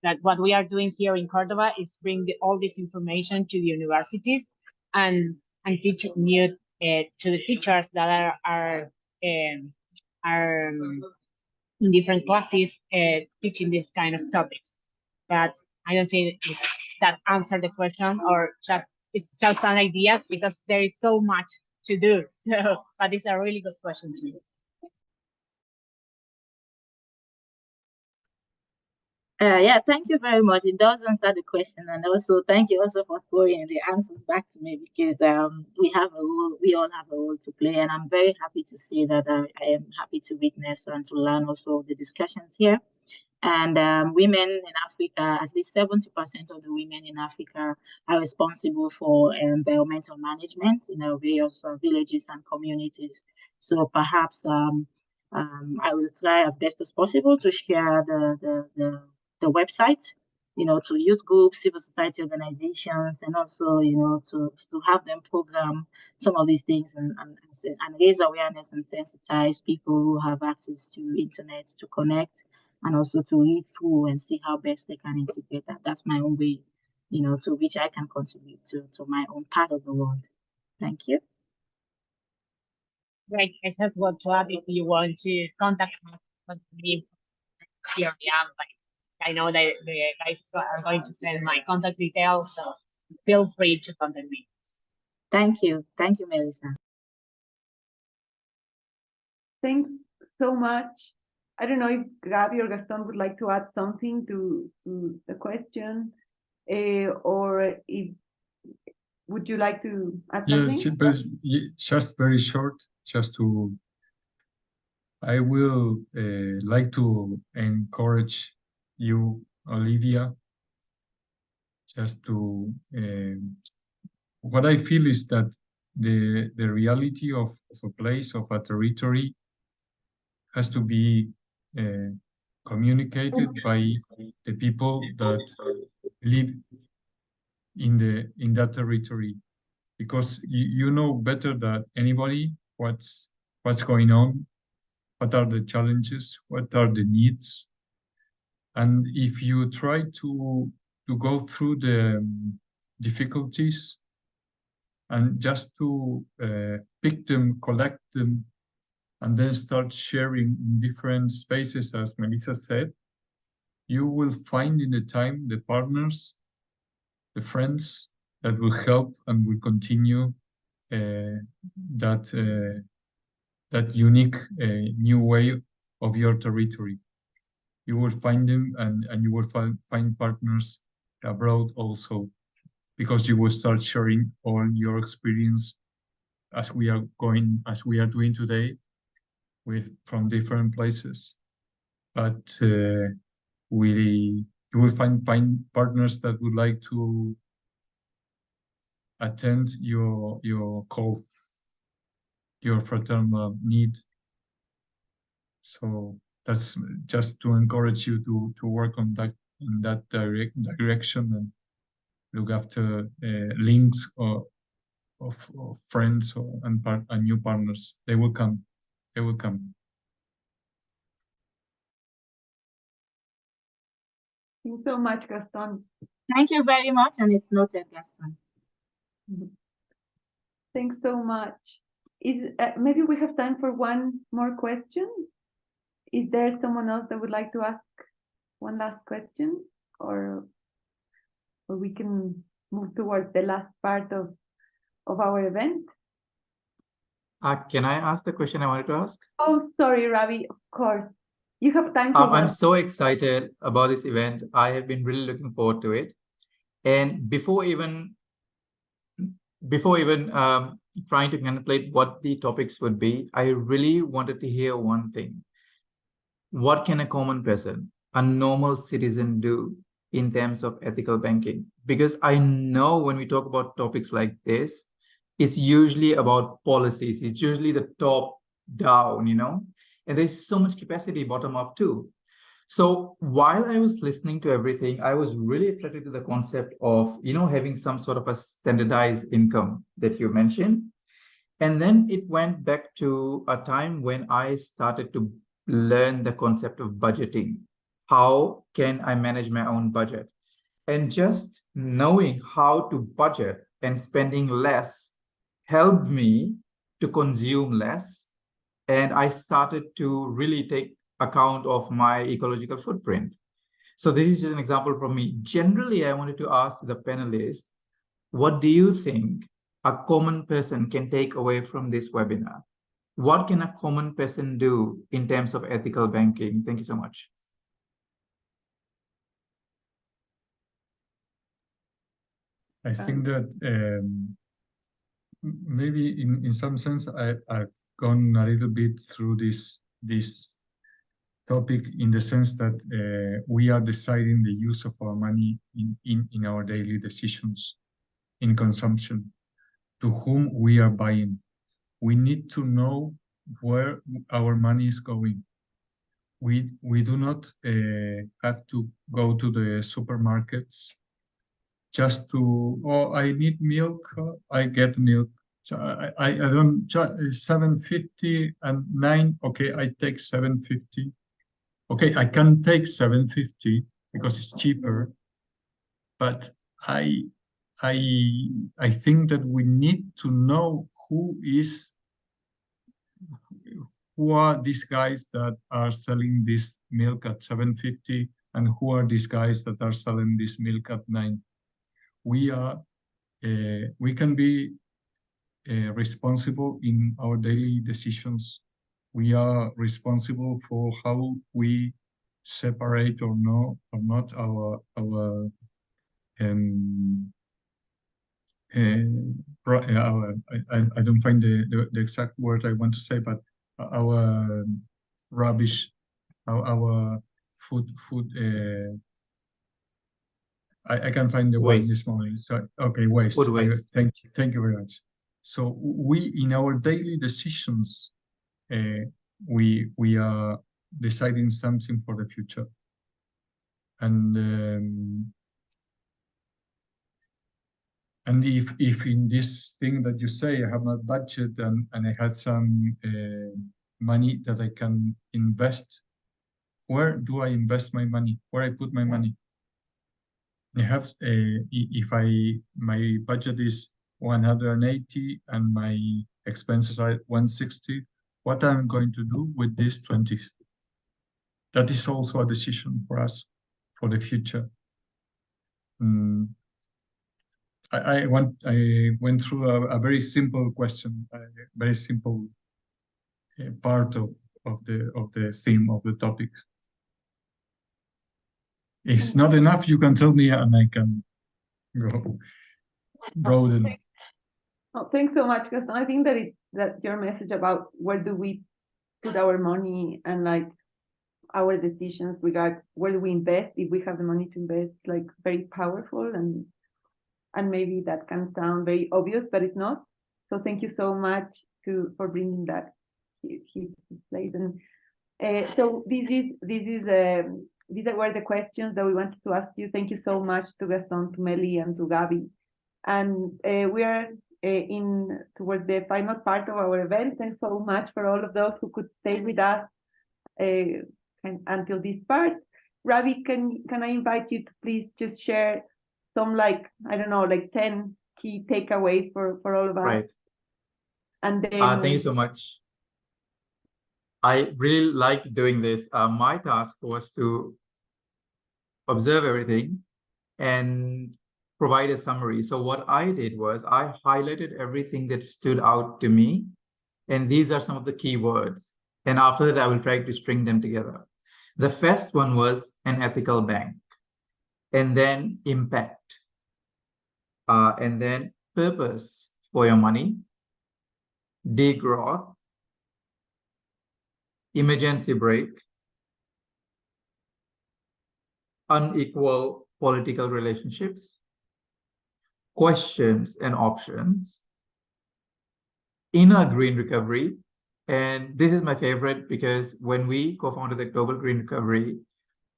that what we are doing here in Córdoba is bring all this information to the universities and teach new to the teachers that are in different classes teaching this kind of topics. But I don't think that answered the question, or it's just an idea, because there is so much to do. So, but it's a really good question to you. Yeah, thank you very much. It does answer the question, and also thank you also for throwing the answers back to me, because we all have a role to play, and I'm very happy to see that I am happy to witness and to learn also the discussions here. And women in Africa, at least 70% of the women in Africa are responsible for environmental management in various villages and communities. So perhaps I will try as best as possible to share the website, to youth groups, civil society organizations, and also, to have them program some of these things and raise awareness and sensitize people who have access to internet to connect, and also to read through and see how best they can integrate that. That's my own way, to which I can contribute to my own part of the world. Thank you. Right, I just want to add, if you want to contact us, here I know that the guys are going to send my contact details, so feel free to contact me. Thank you, Melissa. Thanks so much. I don't know if Gabi or Gaston would like to add something to the question, or if would you like to add Yeah, something? just very short, I will like to encourage you, Olivia, just to, what I feel is that the reality of a place, of a territory, has to be communicated by the people that live in that territory, because you know better than anybody what's going on, what are the challenges, what are the needs, and if you try to go through the difficulties and just to pick them, collect them, and then start sharing in different spaces, as Melissa said, you will find in the time the partners, the friends that will help and will continue that unique new way of your territory. You will find them, and you will find partners abroad also, because you will start sharing all your experience as we are doing today, from different places. But you will find partners that would like to attend your call, your fraternal need. So that's just to encourage you to work on that, in that direction, and look after links of friends and new partners. They will come. They will come. Thank you so much, Gaston. Thank you very much, and it's noted, Gaston. Thanks so much. Maybe we have time for one more question. Is there someone else that would like to ask one last question, or we can move towards the last part of our event? Can I ask the question I wanted to ask? Oh, sorry, Ravi. Of course, you have time for I'm so excited about this event. I have been really looking forward to it. And before even trying to contemplate what the topics would be, I really wanted to hear one thing. What can a common person, a normal citizen, do in terms of ethical banking? Because I know when we talk about topics like this, it's usually about policies. It's usually the top down, and there's so much capacity bottom up too. So while I was listening to everything, I was really attracted to the concept of, having some sort of a standardized income that you mentioned. And then it went back to a time when I started to learn the concept of budgeting. How can I manage my own budget? And just knowing how to budget and spending less helped me to consume less. And I started to really take account of my ecological footprint. So this is just an example from me. Generally, I wanted to ask the panelists, what do you think a common person can take away from this webinar? What can a common person do in terms of ethical banking? Thank you so much. I think that maybe in some sense I've gone a little bit through this topic, in the sense that we are deciding the use of our money in our daily decisions, in consumption, to whom we are buying. We need to know where our money is going. We do not have to go to the supermarkets just to, oh, I need milk, I get milk. So I don't, 7.50 and 9, okay, I take 7.50. Okay, I can take 7.50 because it's cheaper, but I think that we need to know who are these guys that are selling this milk at 7.50, and who are these guys that are selling this milk at 9. We can be responsible in our daily decisions. We are responsible for how we separate or not our I don't find the exact word I want to say, but our rubbish, our food. I can't find the word this morning. So okay, waste. Food waste. Thank you very much. So we, in our daily decisions, we are deciding something for the future, and if in this thing that you say I have not budget and I had some money that I can invest, where do I invest my money? Where I put my money? I have if my budget is 180 and my expenses are 160, what I'm going to do with these 20s? That is also a decision for us for the future. I went through a very simple question, a very simple part of the theme of the topic. If it's not enough, you can tell me and I can go broaden. Oh, thanks so much, Gaston. I think that your message about where do we put our money and like our decisions regards where do we invest if we have the money to invest, like very powerful, and maybe that can sound very obvious, but it's not. So thank you so much for bringing that his place. And so these were the questions that we wanted to ask you. Thank you so much to Gaston, to Meli, and to Gabi. And we are towards the final part of our event. Thanks so much for all of those who could stay with us until this part. Ravi, can I invite you to please just share some, like, I don't know, like 10 key takeaways for all of us? Right. And then thank you so much. I really liked doing this. My task was to observe everything and provide a summary. So what I did was I highlighted everything that stood out to me. And these are some of the key words. And after that, I will try to string them together. The first one was an ethical bank, and then impact, and then purpose for your money, degrowth, emergency brake, unequal political relationships, questions and options, inner green recovery. And this is my favorite because when we co-founded the Global Green Recovery,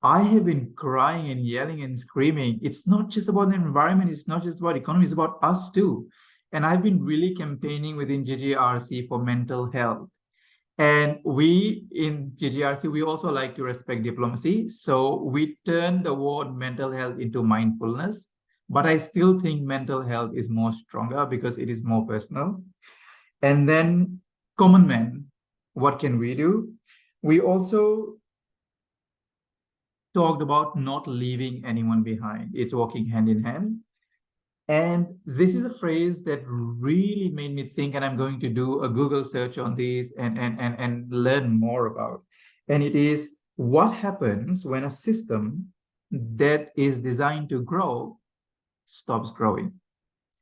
I have been crying and yelling and screaming. It's not just about the environment. It's not just about economy. It's about us too. And I've been really campaigning within GGRC for mental health. And we in GGRC, we also like to respect diplomacy. So we turn the word mental health into mindfulness. But I still think mental health is more stronger because it is more personal. And then common man, what can we do? We also talked about not leaving anyone behind. It's walking hand in hand. And this is a phrase that really made me think, and I'm going to do a Google search on this and learn more about. And it is, what happens when a system that is designed to grow stops growing?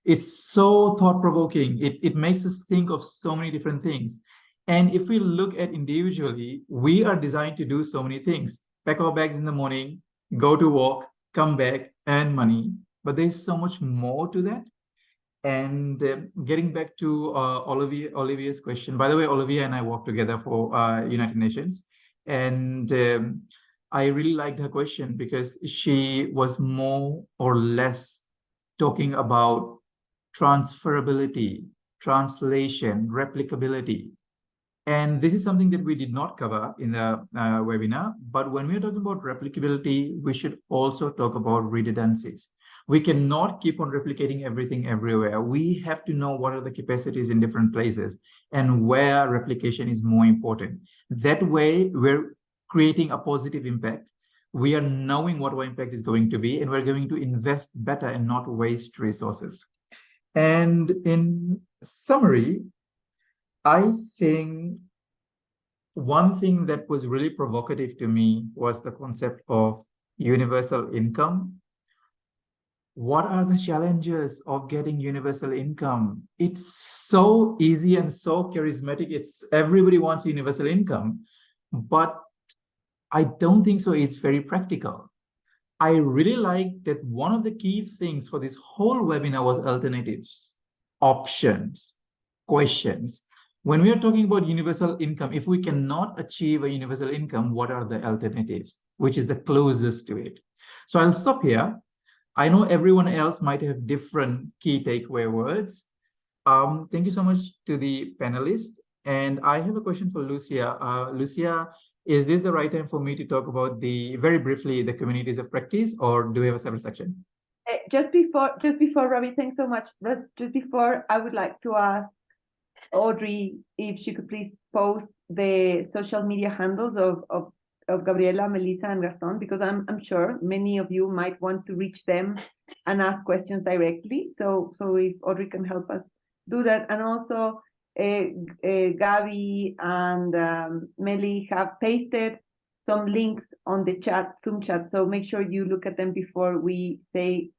It's so thought-provoking. It makes us think of so many different things. And if we look at individually, we are designed to do so many things. Pack our bags in the morning, go to work, come back, earn money. But there's so much more to that. And getting back to Olivia's question, by the way, Olivia and I work together for United Nations. And I really liked her question because she was more or less talking about transferability, translation, replicability. And this is something that we did not cover in the webinar. But when we're talking about replicability, we should also talk about redundancies. We cannot keep on replicating everything everywhere. We have to know what are the capacities in different places and where replication is more important. That way, we're creating a positive impact. We are knowing what our impact is going to be, and we're going to invest better and not waste resources. And in summary, I think one thing that was really provocative to me was the concept of universal income. what are the challenges of getting universal income? It's so easy and so charismatic. Everybody wants universal income, but I don't think so. It's very practical. I really like that one of the key things for this whole webinar was alternatives, options, questions. When we are talking about universal income, if we cannot achieve a universal income, what are the alternatives, which is the closest to it? So I'll stop here. I know everyone else might have different key takeaway words. Thank you so much to the panelists. And I have a question for Lucia. Lucia, is this the right time for me to talk about very briefly, the communities of practice, or do we have a separate section? Just before, Ravi, thanks so much. Just before, I would like to ask Audrey if she could please post the social media handles of Gabriela, Melissa, and Gaston, because I'm sure many of you might want to reach them and ask questions directly. So if Audrey can help us do that. And also, Gabi and Meli have pasted some links on the chat, Zoom chat. So make sure you look at them before we say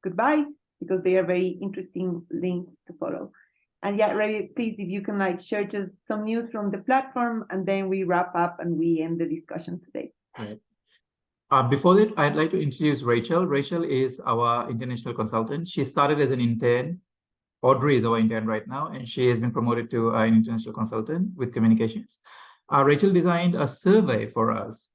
goodbye, because they are very interesting links to follow. And yeah, Ravi, please, if you can share just some news from the platform, and then we wrap up and we end the discussion today. Right. Before that, I'd like to introduce Rachel. Rachel is our international consultant. She started as an intern. Audrey is our intern right now, and she has been promoted to an international consultant with communications. Rachel designed a survey for us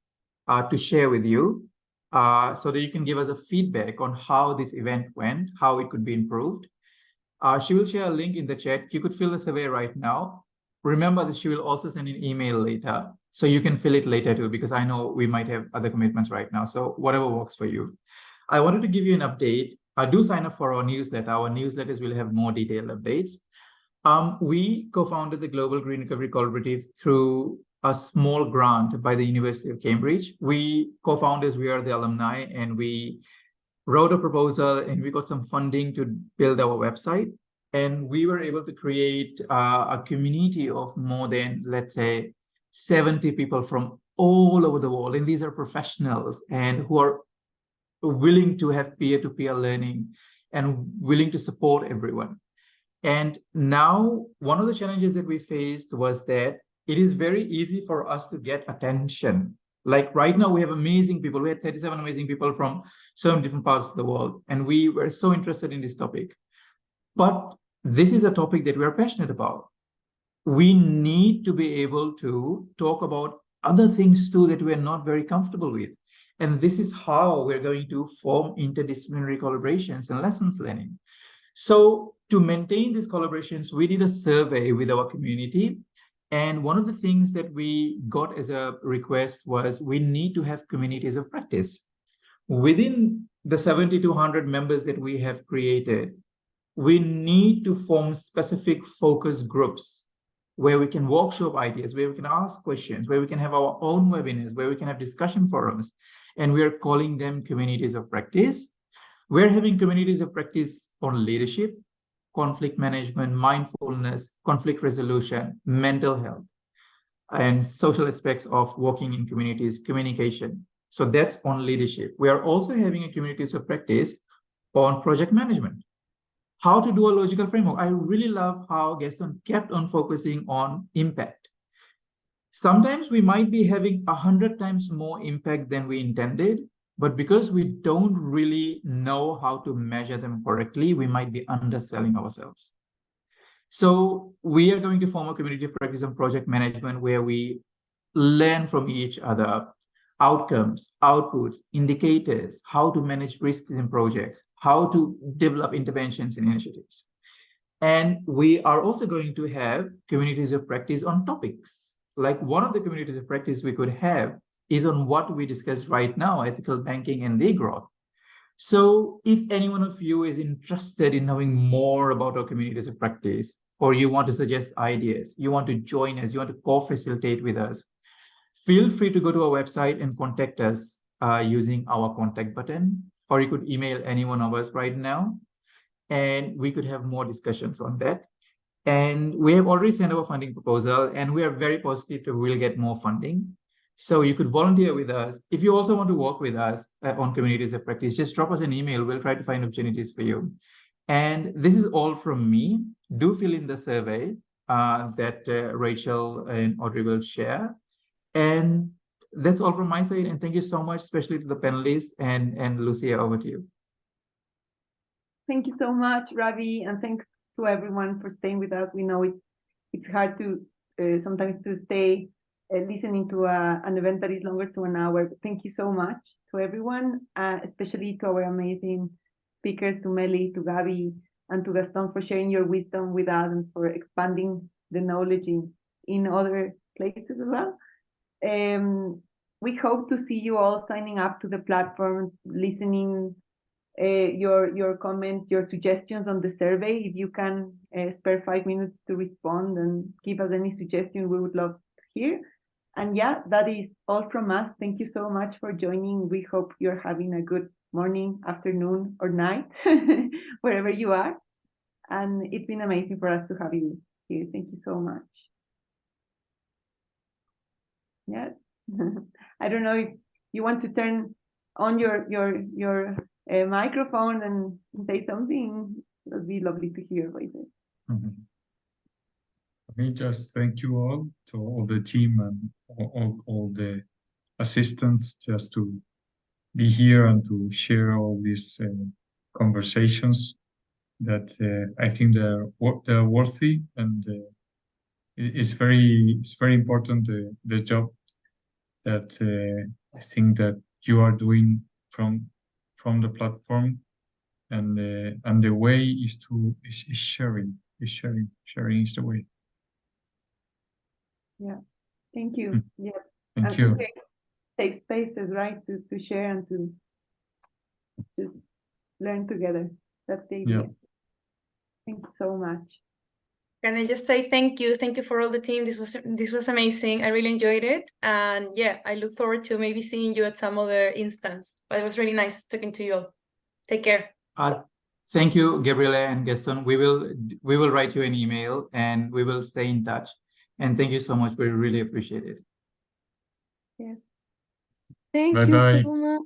to share with you so that you can give us a feedback on how this event went, how it could be improved. She will share a link in the chat. You could fill the survey right now. Remember that she will also send an email later, so you can fill it later too, because I know we might have other commitments right now. So whatever works for you. I wanted to give you an update. Do sign up for our newsletter. Our newsletters will have more detailed updates. We co-founded the Global Green Recovery Collaborative through a small grant by the University of Cambridge. We co-founders, we are the alumni, and we wrote a proposal and we got some funding to build our website. And we were able to create a community of more than, let's say, 70 people from all over the world. And these are professionals and who are willing to have peer-to-peer learning and willing to support everyone. And now one of the challenges that we faced was that it is very easy for us to get attention. Like right now, we have amazing people. We had 37 amazing people from so many different parts of the world, and we were so interested in this topic. But this is a topic that we are passionate about. We need to be able to talk about other things too that we're not very comfortable with. And this is how we're going to form interdisciplinary collaborations and lessons learning. So to maintain these collaborations, we did a survey with our community. And one of the things that we got as a request was we need to have communities of practice. Within the 70 to 100 members that we have created, we need to form specific focus groups where we can workshop ideas, where we can ask questions, where we can have our own webinars, where we can have discussion forums. And we are calling them communities of practice. We're having communities of practice on leadership, conflict management, mindfulness, conflict resolution, mental health, and social aspects of working in communities, communication. So that's on leadership. We are also having a communities of practice on project management, how to do a logical framework. I really love how Gaston kept on focusing on impact. Sometimes we might be having 100 times more impact than we intended, but because we don't really know how to measure them correctly, we might be underselling ourselves. So we are going to form a community of practice on project management where we learn from each other, outcomes, outputs, indicators, how to manage risks in projects, how to develop interventions and initiatives. And we are also going to have communities of practice on topics. Like one of the communities of practice we could have is on what we discussed right now, ethical banking and degrowth. So if any one of you is interested in knowing more about our communities of practice, or you want to suggest ideas, you want to join us, you want to co-facilitate with us, feel free to go to our website and contact us using our contact button, or you could email any one of us right now, and we could have more discussions on that. And we have already sent our funding proposal, and we are very positive that we'll get more funding. So you could volunteer with us. If you also want to work with us on communities of practice, just drop us an email. We'll try to find opportunities for you. And this is all from me. Do fill in the survey that Rachel and Audrey will share. And that's all from my side. And thank you so much, especially to the panelists, and Lucia, over to you. Thank you so much, Ravi, and thanks to everyone for staying with us. We know it's hard to sometimes to stay listening to an event that is longer to an hour. Thank you so much to everyone, especially to our amazing speakers, to Meli, to Gabi, and to Gaston for sharing your wisdom with us and for expanding the knowledge in other places as well. We hope to see you all signing up to the platform, listening your comments, your suggestions on the survey. If you can spare 5 minutes to respond and give us any suggestion, we would love to hear. And yeah, that is all from us. Thank you so much for joining. We hope you're having a good morning, afternoon, or night, wherever you are. And it's been amazing for us to have you here. Thank you so much. Yeah. I don't know if you want to turn on your microphone and say something. It would be lovely to hear about it. Let me just thank you all, to all the team and all the assistants, just to be here and to share all these conversations that I think they're worthy, and it's very important, the job that I think that you are doing from the platform, and the way is sharing. Sharing is the way. Yeah, thank you. Yeah, thank you. Take spaces, right, to share and to just learn together. That's the idea. Yeah. Thank you so much. Can I just say thank you for all the team. This was amazing. I really enjoyed it, and yeah, I look forward to maybe seeing you at some other instance. But it was really nice talking to you all. Take care. Thank you, Gabriela and Gaston. We will write you an email and we will stay in touch. And thank you so much. We really appreciate it. Yeah. Thank Bye-bye. you so much.